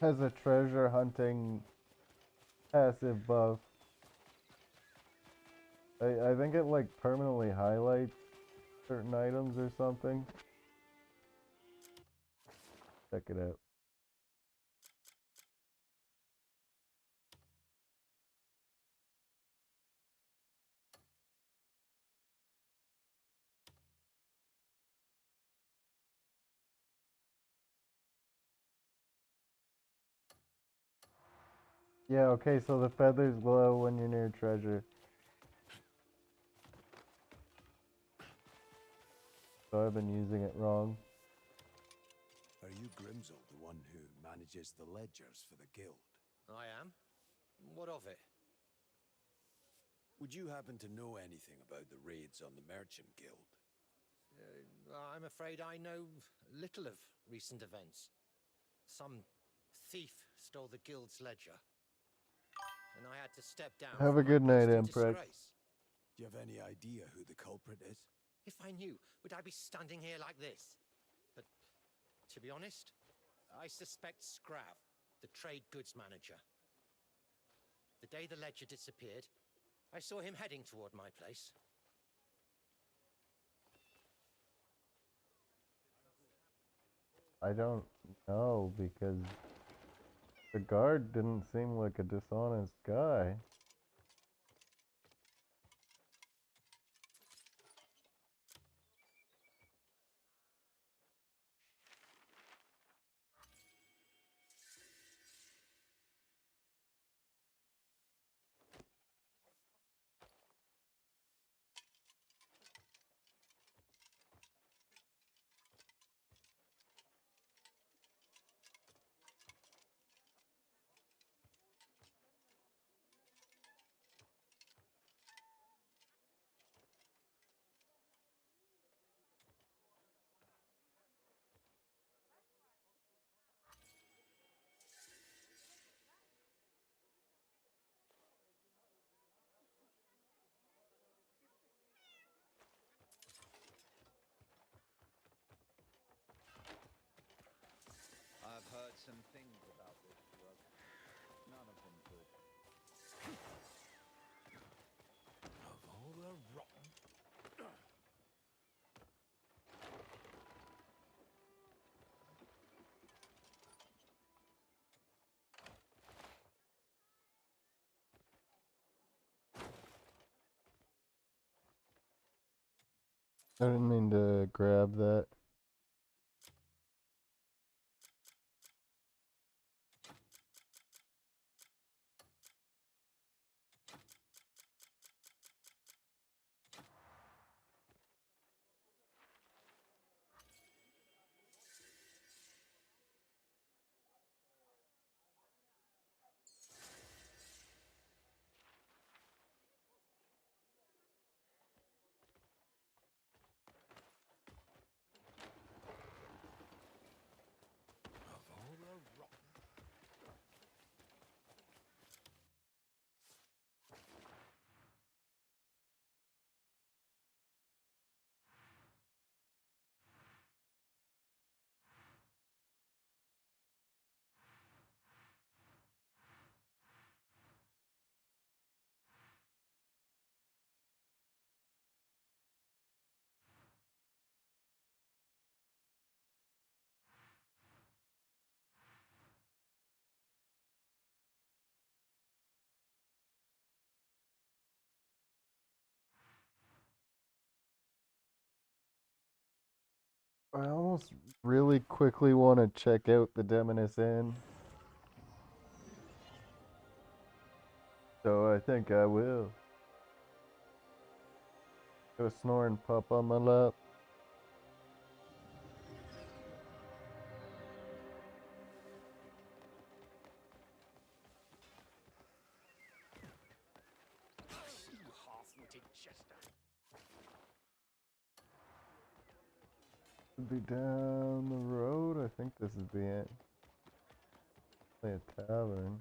has a treasure hunting passive buff. I think it like permanently highlights certain items or something. Check it out. Yeah, okay, so the feathers glow when you're near treasure. So I've been using it wrong. Are you Grimsel, the one who manages the ledgers for the guild? I am. What of it? Would you happen to know anything about the raids on the Merchant Guild? I'm afraid I know little of recent events. Some thief stole the guild's ledger, and I had to step down. Have from a good my night, post in Empress. disgrace. Do you have any idea who the culprit is? If I knew, would I be standing here like this? But to be honest, I suspect Scrav, the trade goods manager. The day the ledger disappeared, I saw him heading toward my place. I don't know because the guard didn't seem like a dishonest guy. I've heard some things about this drug. None of them good. Of all the rotten... I didn't mean to grab that. I almost really quickly want to check out the Demoness Inn. So I think I will. Got a snoring pup on my lap. You half-witted jester. Should be down the road. I think this is the end. Play a tavern.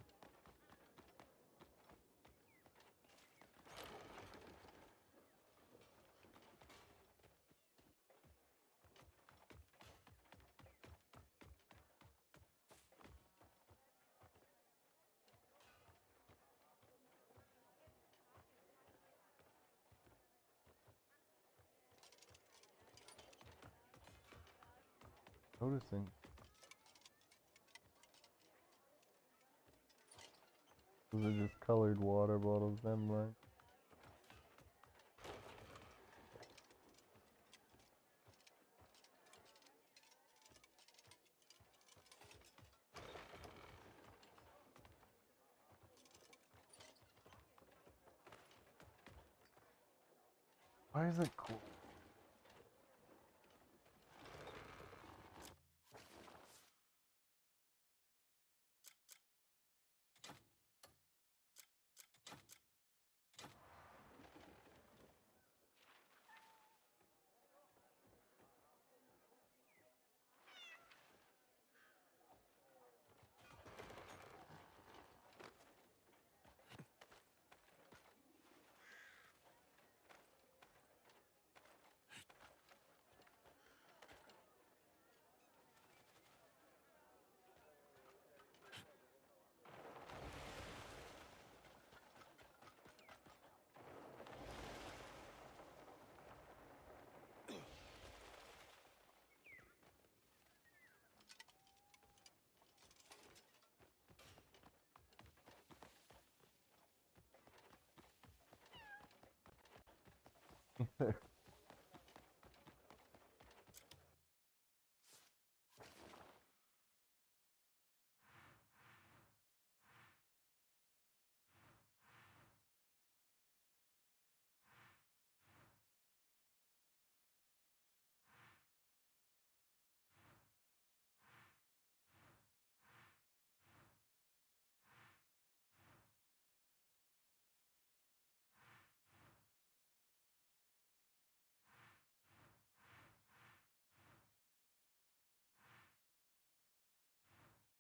Noticing. Those are just colored water bottles, never mind. Why is it cool?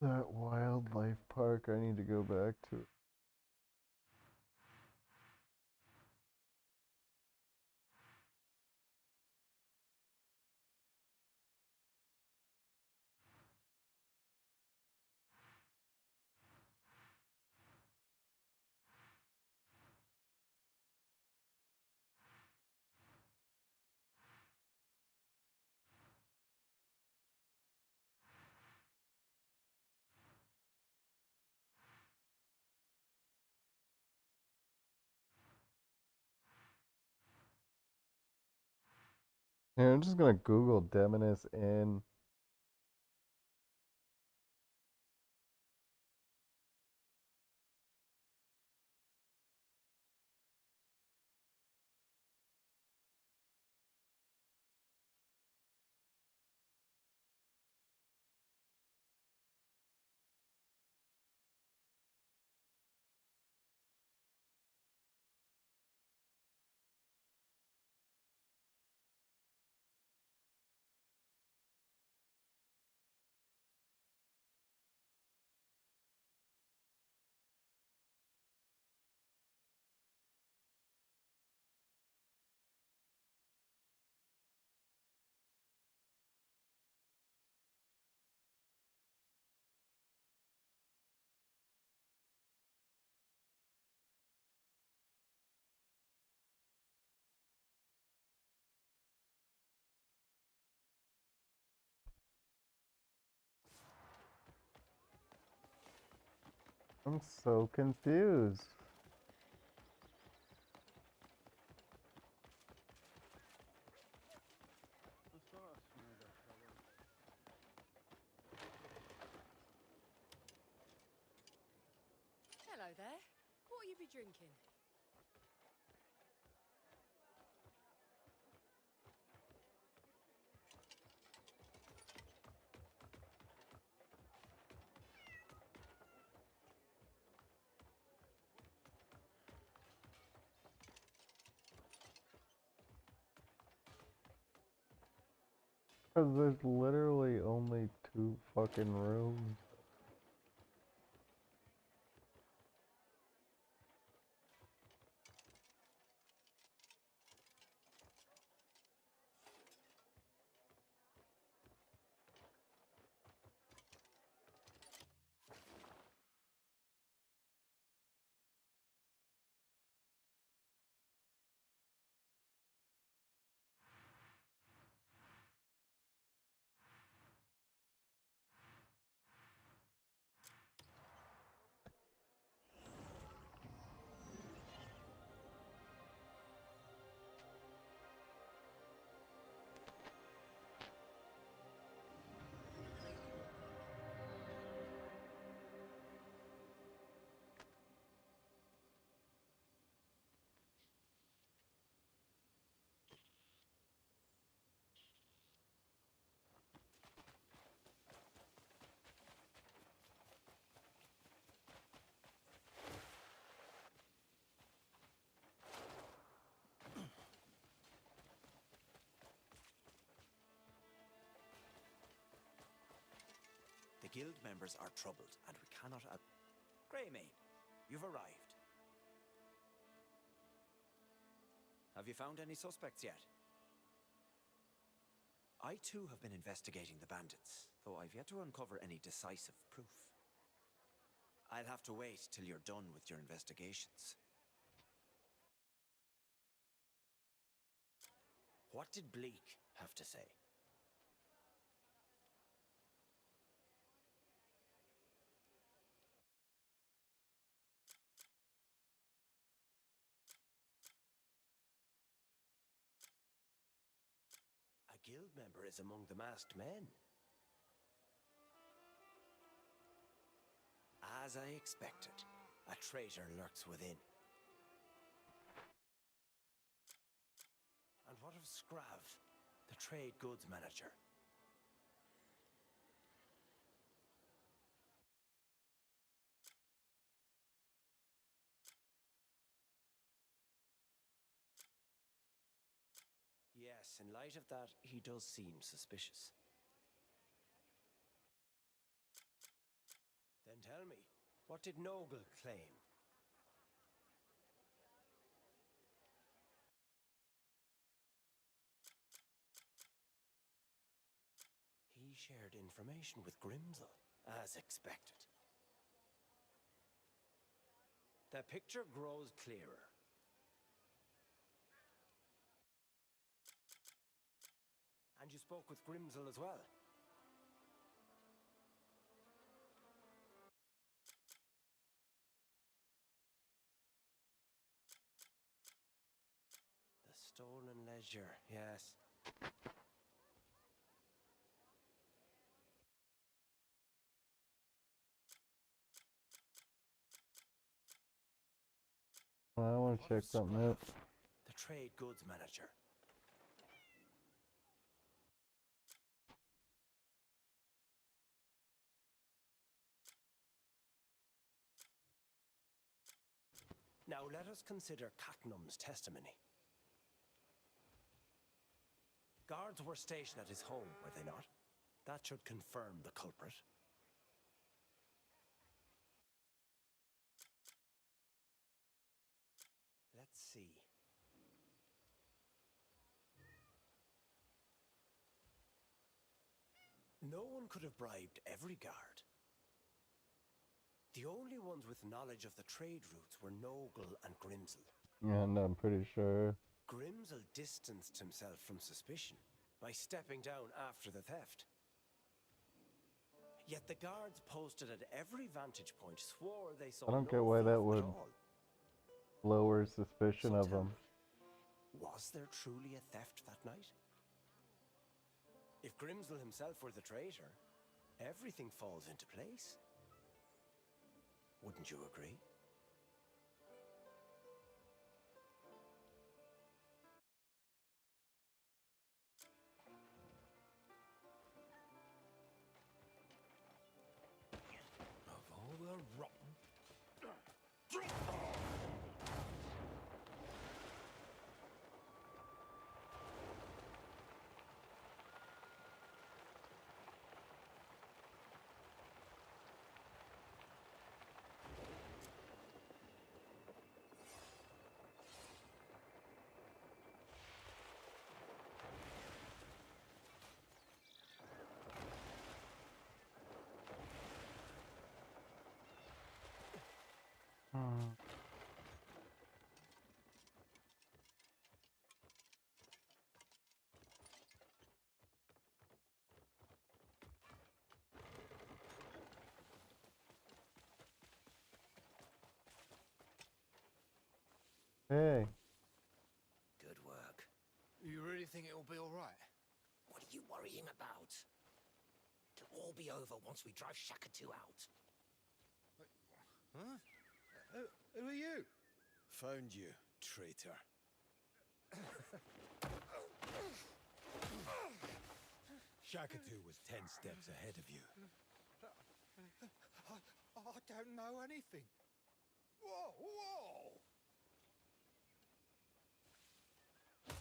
That wildlife park, I need to go back to it. Here, I'm just gonna Google Demoness Inn. I'm so confused. you be drinking? Because there's literally only 2 fucking rooms. The guild members are troubled, and we cannot... Greymane, you've arrived. Have you found any suspects yet? I too have been investigating the bandits, though I've yet to uncover any decisive proof. I'll have to wait till you're done with your investigations. What did Bleak have to say? A guild member is among the masked men. As I expected, a traitor lurks within. And what of Scrav, the trade goods manager? Yes, in light of that, he does seem suspicious. Then tell me, what did Noble claim? He shared information with Grimsel, as expected. The picture grows clearer. And you spoke with Grimsel as well? The stolen ledger, yes. I want to check something out. The trade goods manager. Now let us consider Catnum's testimony. Guards were stationed at his home, were they not? That should confirm the culprit. Let's see. No one could have bribed every guard. The only ones with knowledge of the trade routes were Noble and Grimsel. Yeah, and I'm pretty sure. Grimsel distanced himself from suspicion by stepping down after the theft. Yet the guards posted at every vantage point swore they saw I don't no get why that thief would at all. lower suspicion So of tell them. me, was there truly a theft that night? If Grimsel himself were the traitor, everything falls into place. Wouldn't you agree? Hey. Good work. You really think it'll be all right? What are you worrying about? It'll all be over once we drive Shakatu out. Huh? Who are you? Found you, traitor. Shakatu was 10 steps ahead of you. I don't know anything. Whoa, whoa!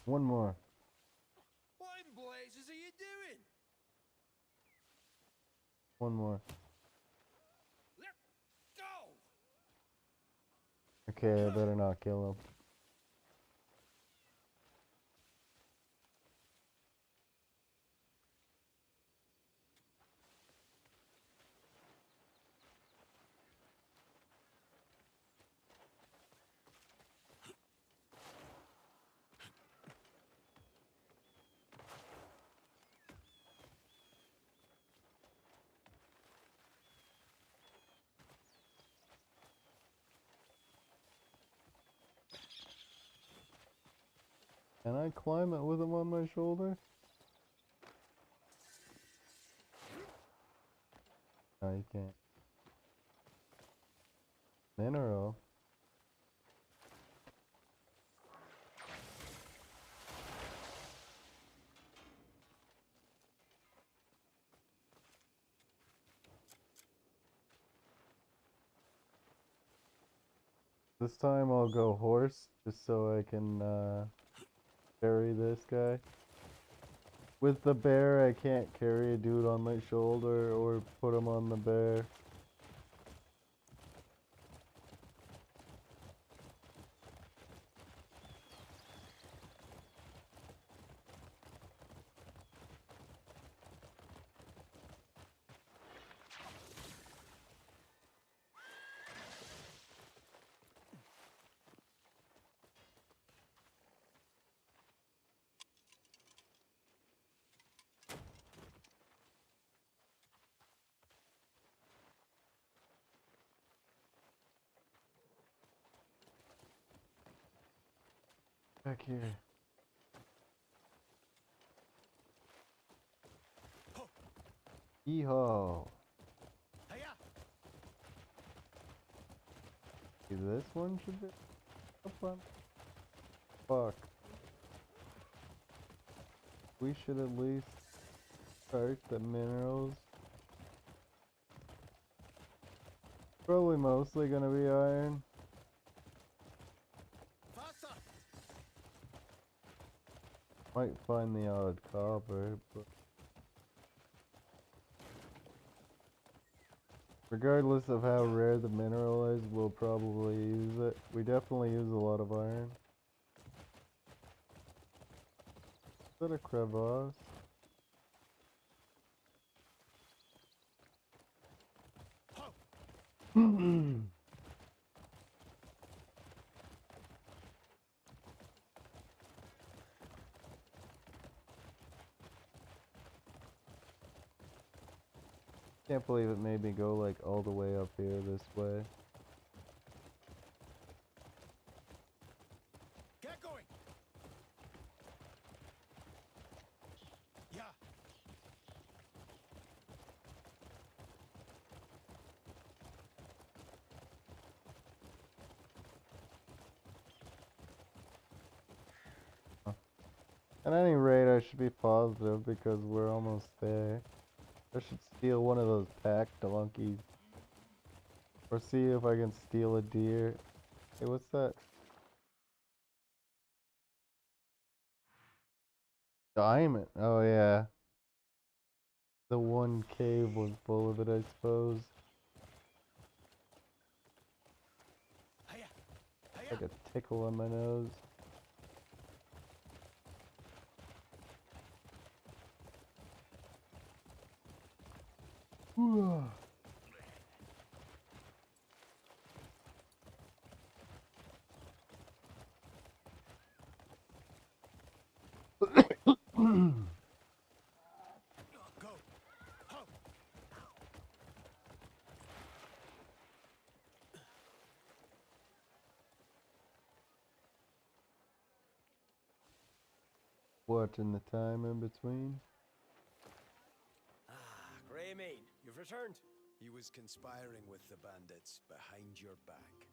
One more. What in blazes are you doing? One more. Let go! Okay, I better not kill him. Can I climb it with him on my shoulder? No, you can't. Mineral. This time I'll go horse, just so I can carry this guy. With the bear, I can't carry a dude on my shoulder or put him on the bear. Back here. Yeehaw. See, this one should be up on. Fuck. We should at least start the minerals. Probably mostly gonna be iron. Might find the odd copper, but regardless of how rare the mineral is, we'll probably use it. We definitely use a lot of iron. Is that a crevasse? Can't believe it made me go like all the way up here this way. Get going! Yeah. At any rate, I should be positive because we're almost there. I should steal one of those pack donkeys. Or see if I can steal a deer. Hey, what's that? Diamond. Oh, yeah. The one cave was full of it, I suppose. Like a tickle on my nose. Watching the time in between. Ah, Greymane, you've returned. He was conspiring with the bandits behind your back.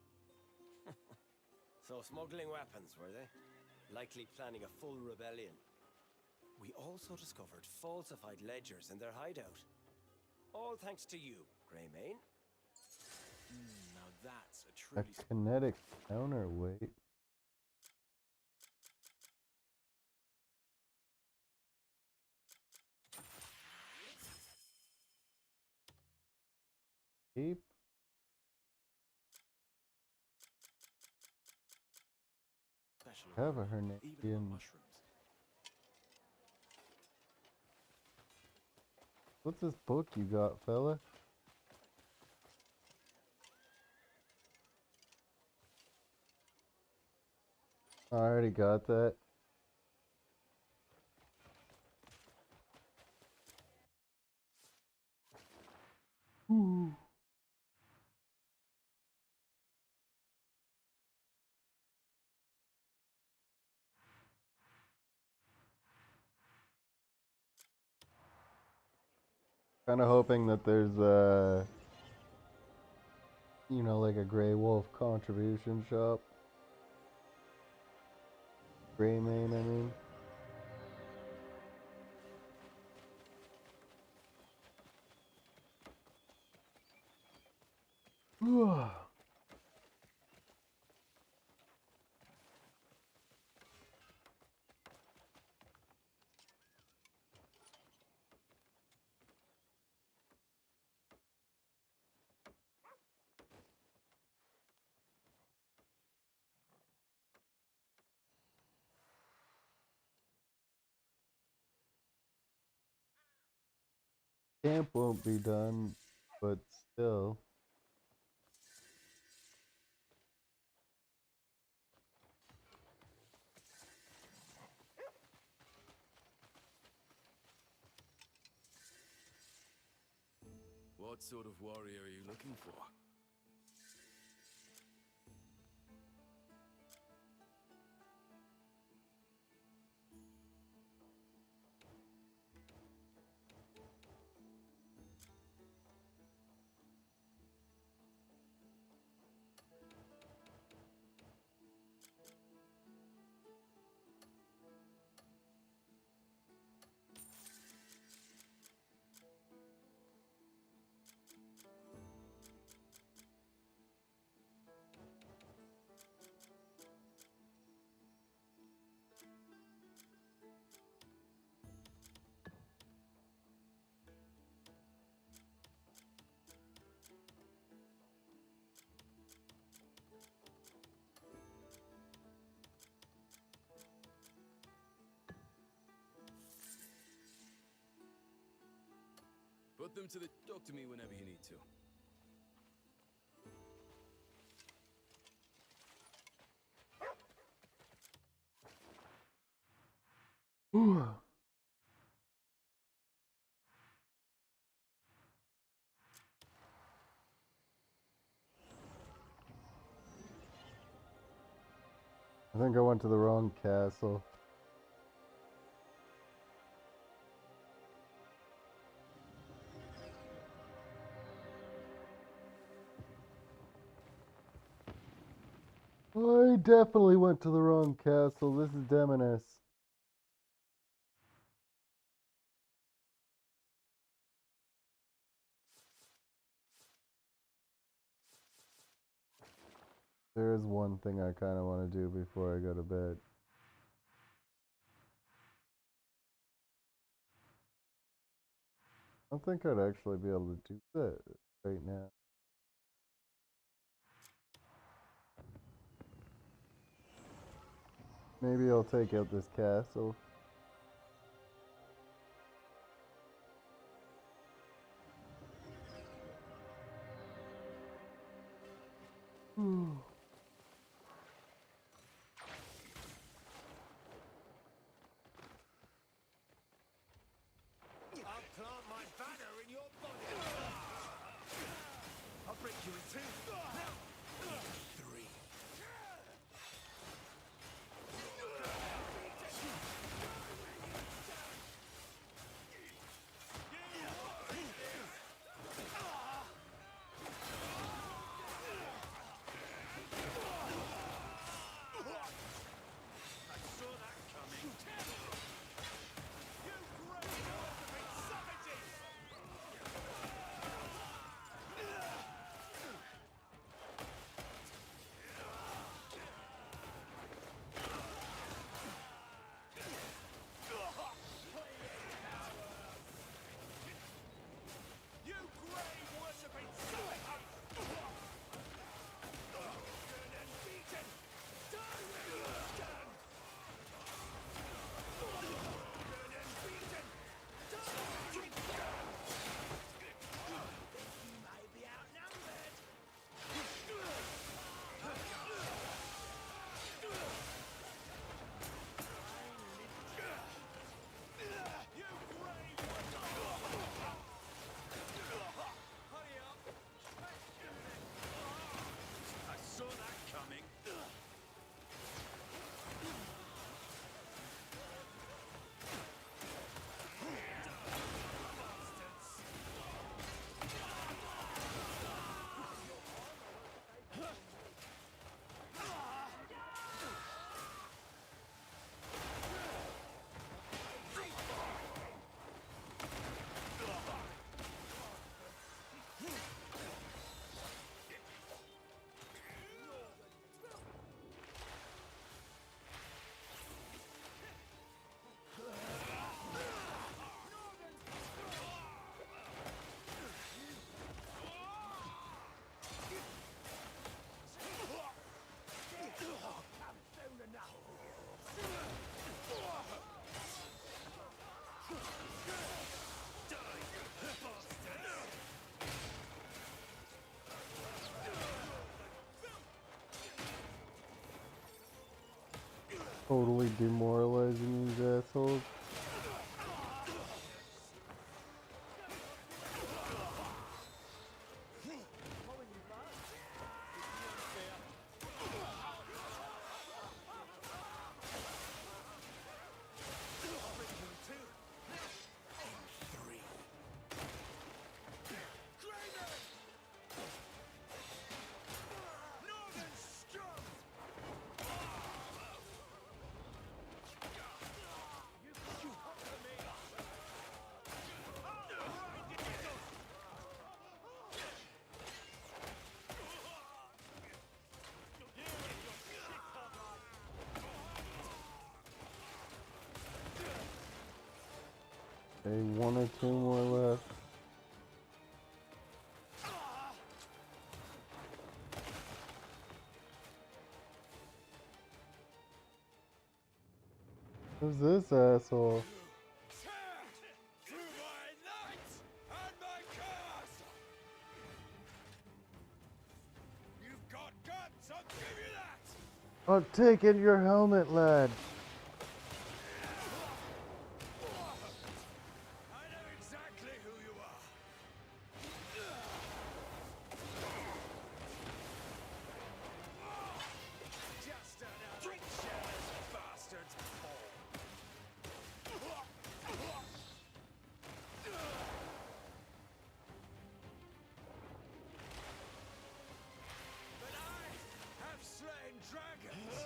So smuggling weapons, were they? Likely planning a full rebellion. We also discovered falsified ledgers in their hideout. All thanks to you, Greymane. Now that's a A truly... kinetic counterweight. Cape. special Have a aroma, even Hernadian. among mushrooms. What's this book you got, fella? I already got that. Ooh. Kind of hoping that there's you know, like a Grey Wolf contribution shop. Greymane, I mean. Camp won't be done, but still. What sort of warrior are you looking for? Put them to the... Talk to me whenever you need to. Ooh. I think I went to the wrong castle. I definitely went to the wrong castle. This is Demoness. There is one thing I kind of want to do before I go to bed. I don't think I'd actually be able to do that right now. Maybe I'll take out this castle. I'll plant my banner in your body. I'll break you in two. Three. Totally demoralizing these assholes. Okay, one or two more left. Who's this asshole? Through my light and my curse! You've got guts, I'll give you that! I'm taking your helmet, lad. I know exactly who you are. Just another jealous bastard's paw. But I have slain dragons.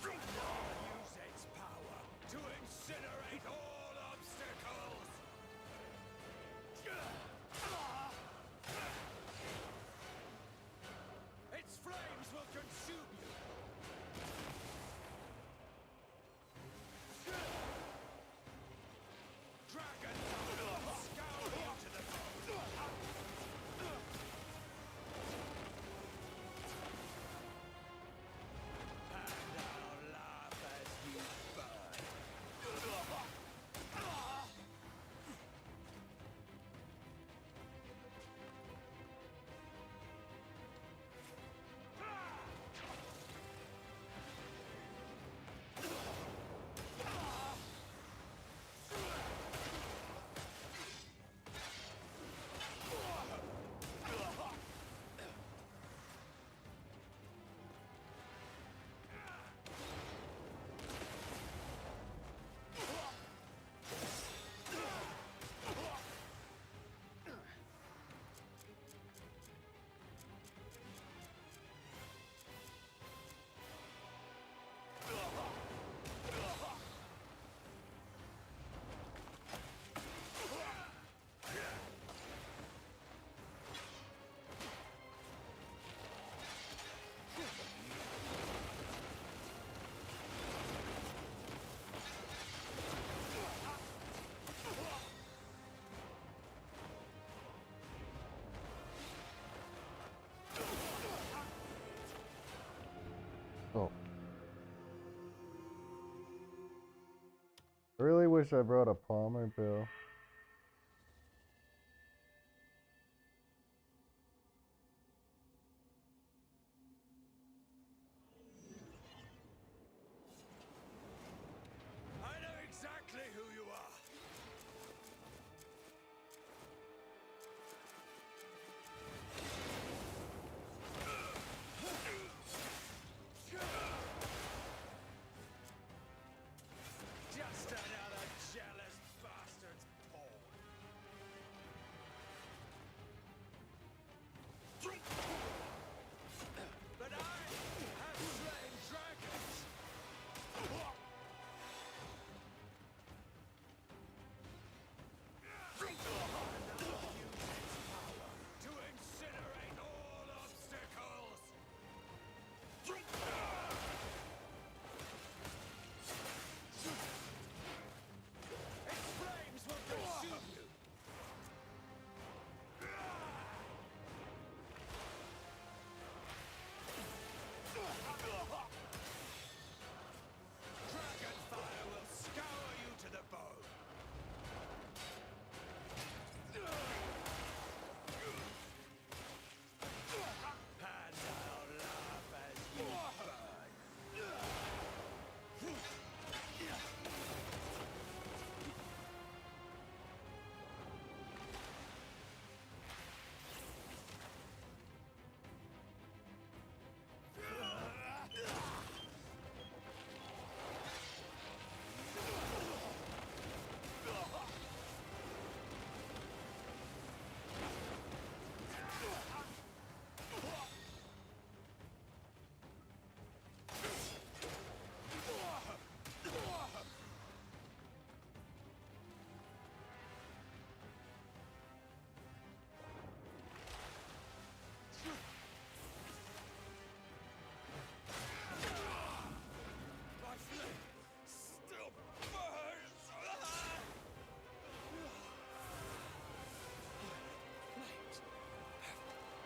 Use its power to incinerate all obstacles. Its flames will consume you. Dragon will scour you to the bone. And I'll laugh as you burn. Oh. I really wish I brought a Palmer pill. I know exactly who you are. Just another jealous bastard's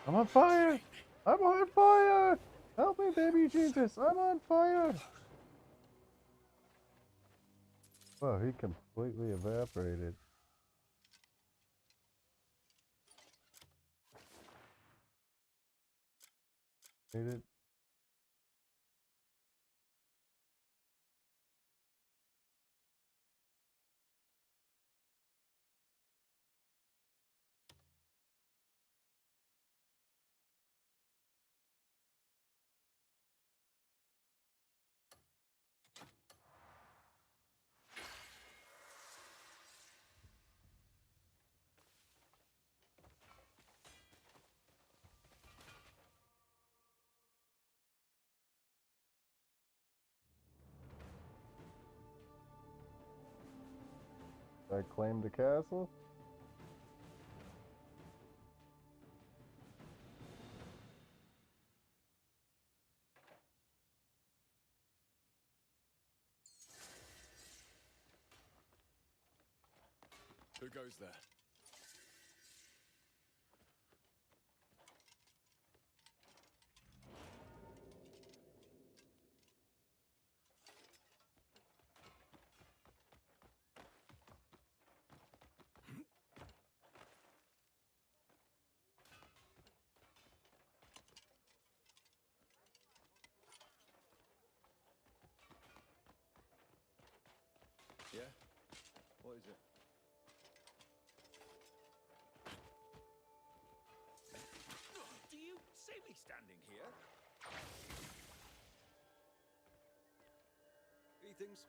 I'm on fire! I'm on fire! Help me, baby Jesus! I'm on fire! Wow, he completely evaporated. Made it. I claimed the castle. Who goes there? Yeah? What is it? Do you see me standing here? Greetings.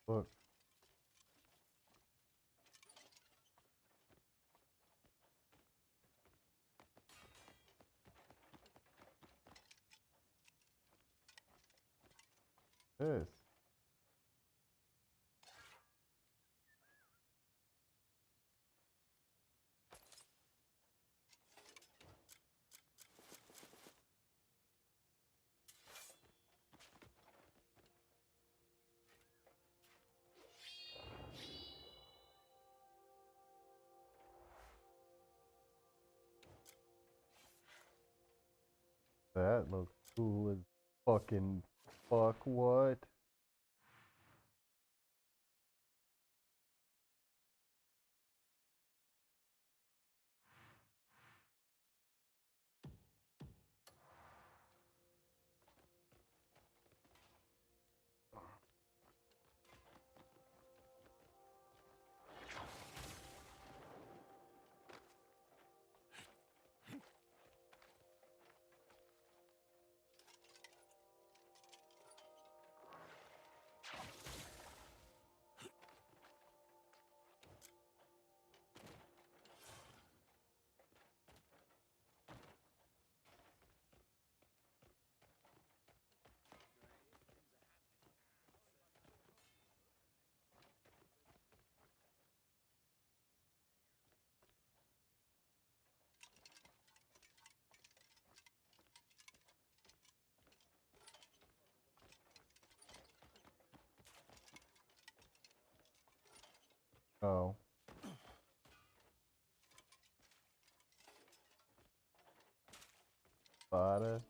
Look. This. That looks cool as fucking fuck. What? Oh. Bada.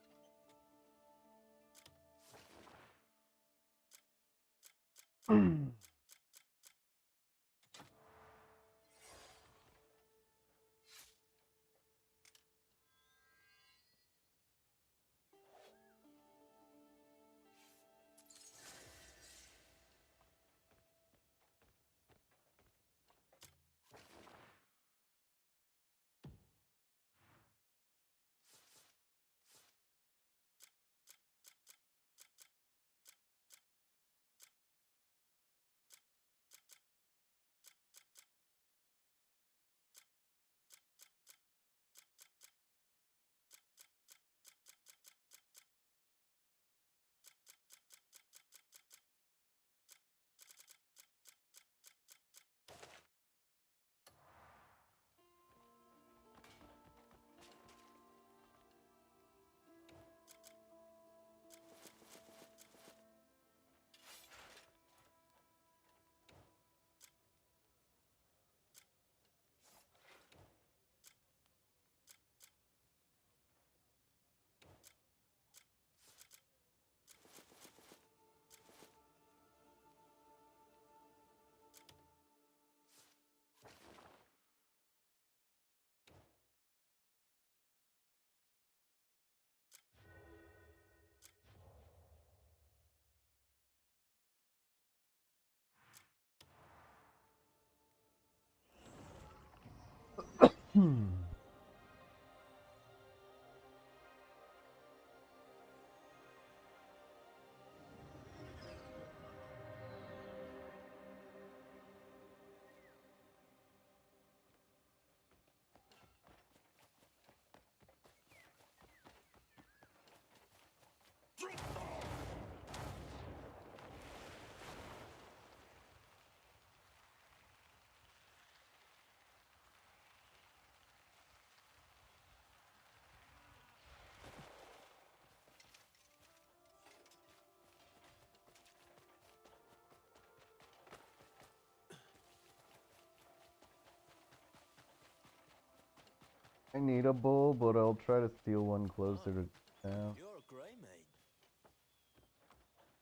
I need a bull, but I'll try to steal one closer to town. You're a Greymane.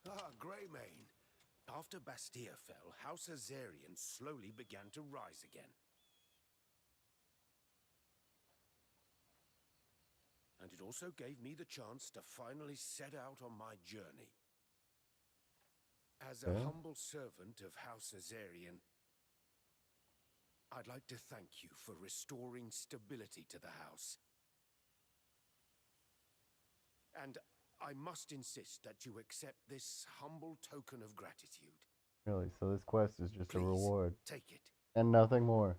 Ah, Greymane. After Bastia fell, House Azarian slowly began to rise again. And it also gave me the chance to finally set out on my journey. As a humble servant of House Azarian, I'd like to thank you for restoring stability to the house. And I must insist that you accept this humble token of gratitude. Really, so this quest is just a Please, reward. take it. And nothing more.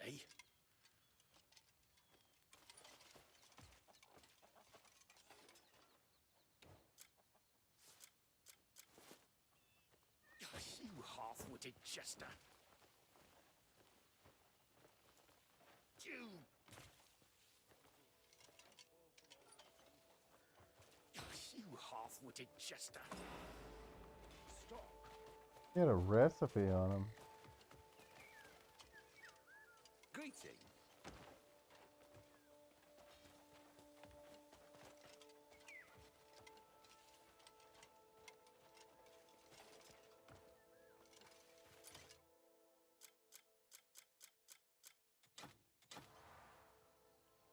Eh? You half-witted jester. You half-witted jester. Stop. He had a recipe on him. Greeting.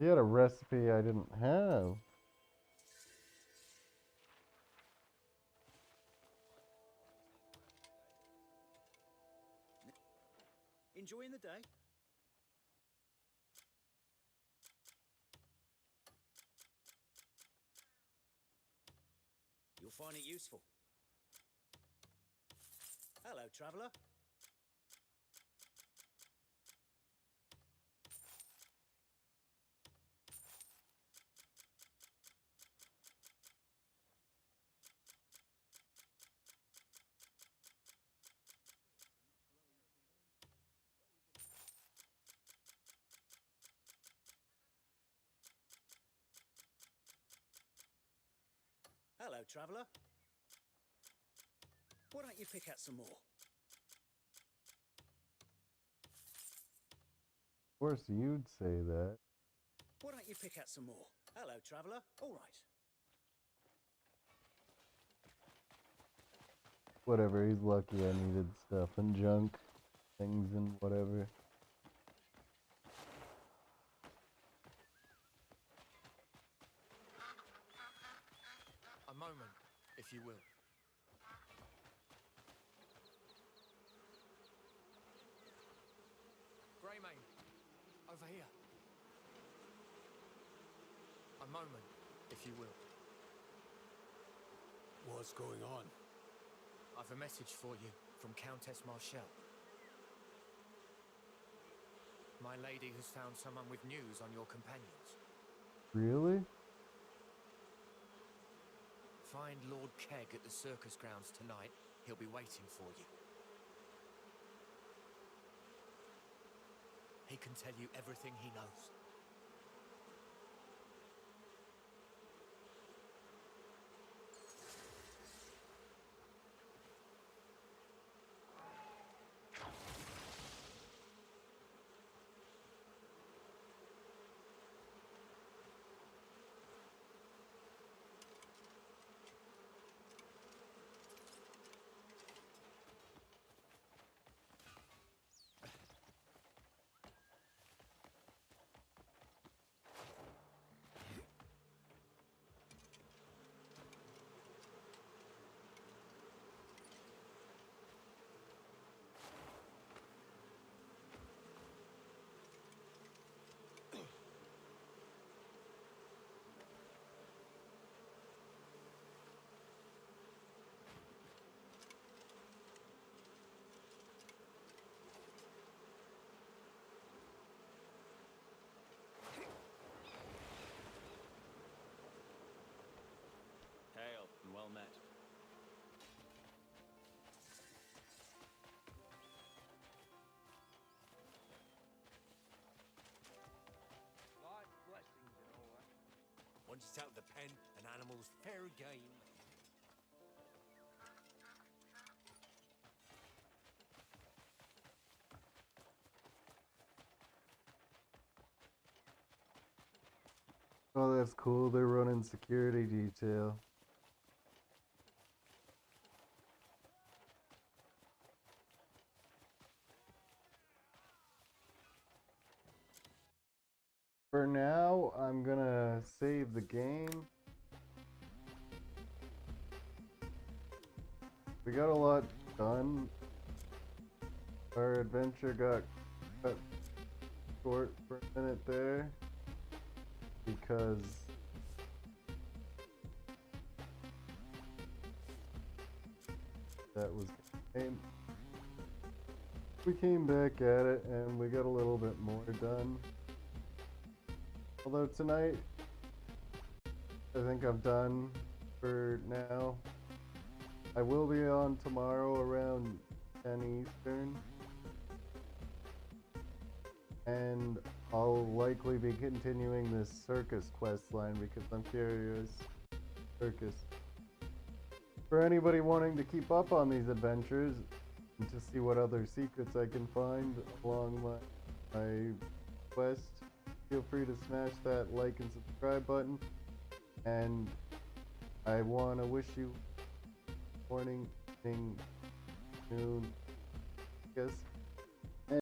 He had a recipe I didn't have. Enjoying the day? You'll find it useful. Hello, traveller. Hello, traveller. Why don't you pick out some more? Of course you'd say that. Why don't you pick out some more? Hello, traveller. All right. Whatever, he's lucky I needed stuff and junk. Things and whatever. A moment, if you will. Greymane, over here. A moment, if you will. What's going on? I've a message for you from Countess Marshall. My lady has found someone with news on your companions. Really? Find Lord Keg at the circus grounds tonight. He'll be waiting for you. He can tell you everything he knows. Hail and well met. Life's blessings and all that. Once it's out of the pen, an animal's fair game. Oh, that's cool. They're running security detail. For now, I'm gonna save the game. We got a lot done. Our adventure got cut short for a minute there because that was we came back at it and we got a little bit more done. Although tonight I think I'm done for now. I will be on tomorrow around 10 Eastern. And I'll likely be continuing this circus quest line because I'm curious. Circus. For anybody wanting to keep up on these adventures and to see what other secrets I can find along my quest, feel free to smash that like and subscribe button. And I want to wish you morning, evening, noon, I guess.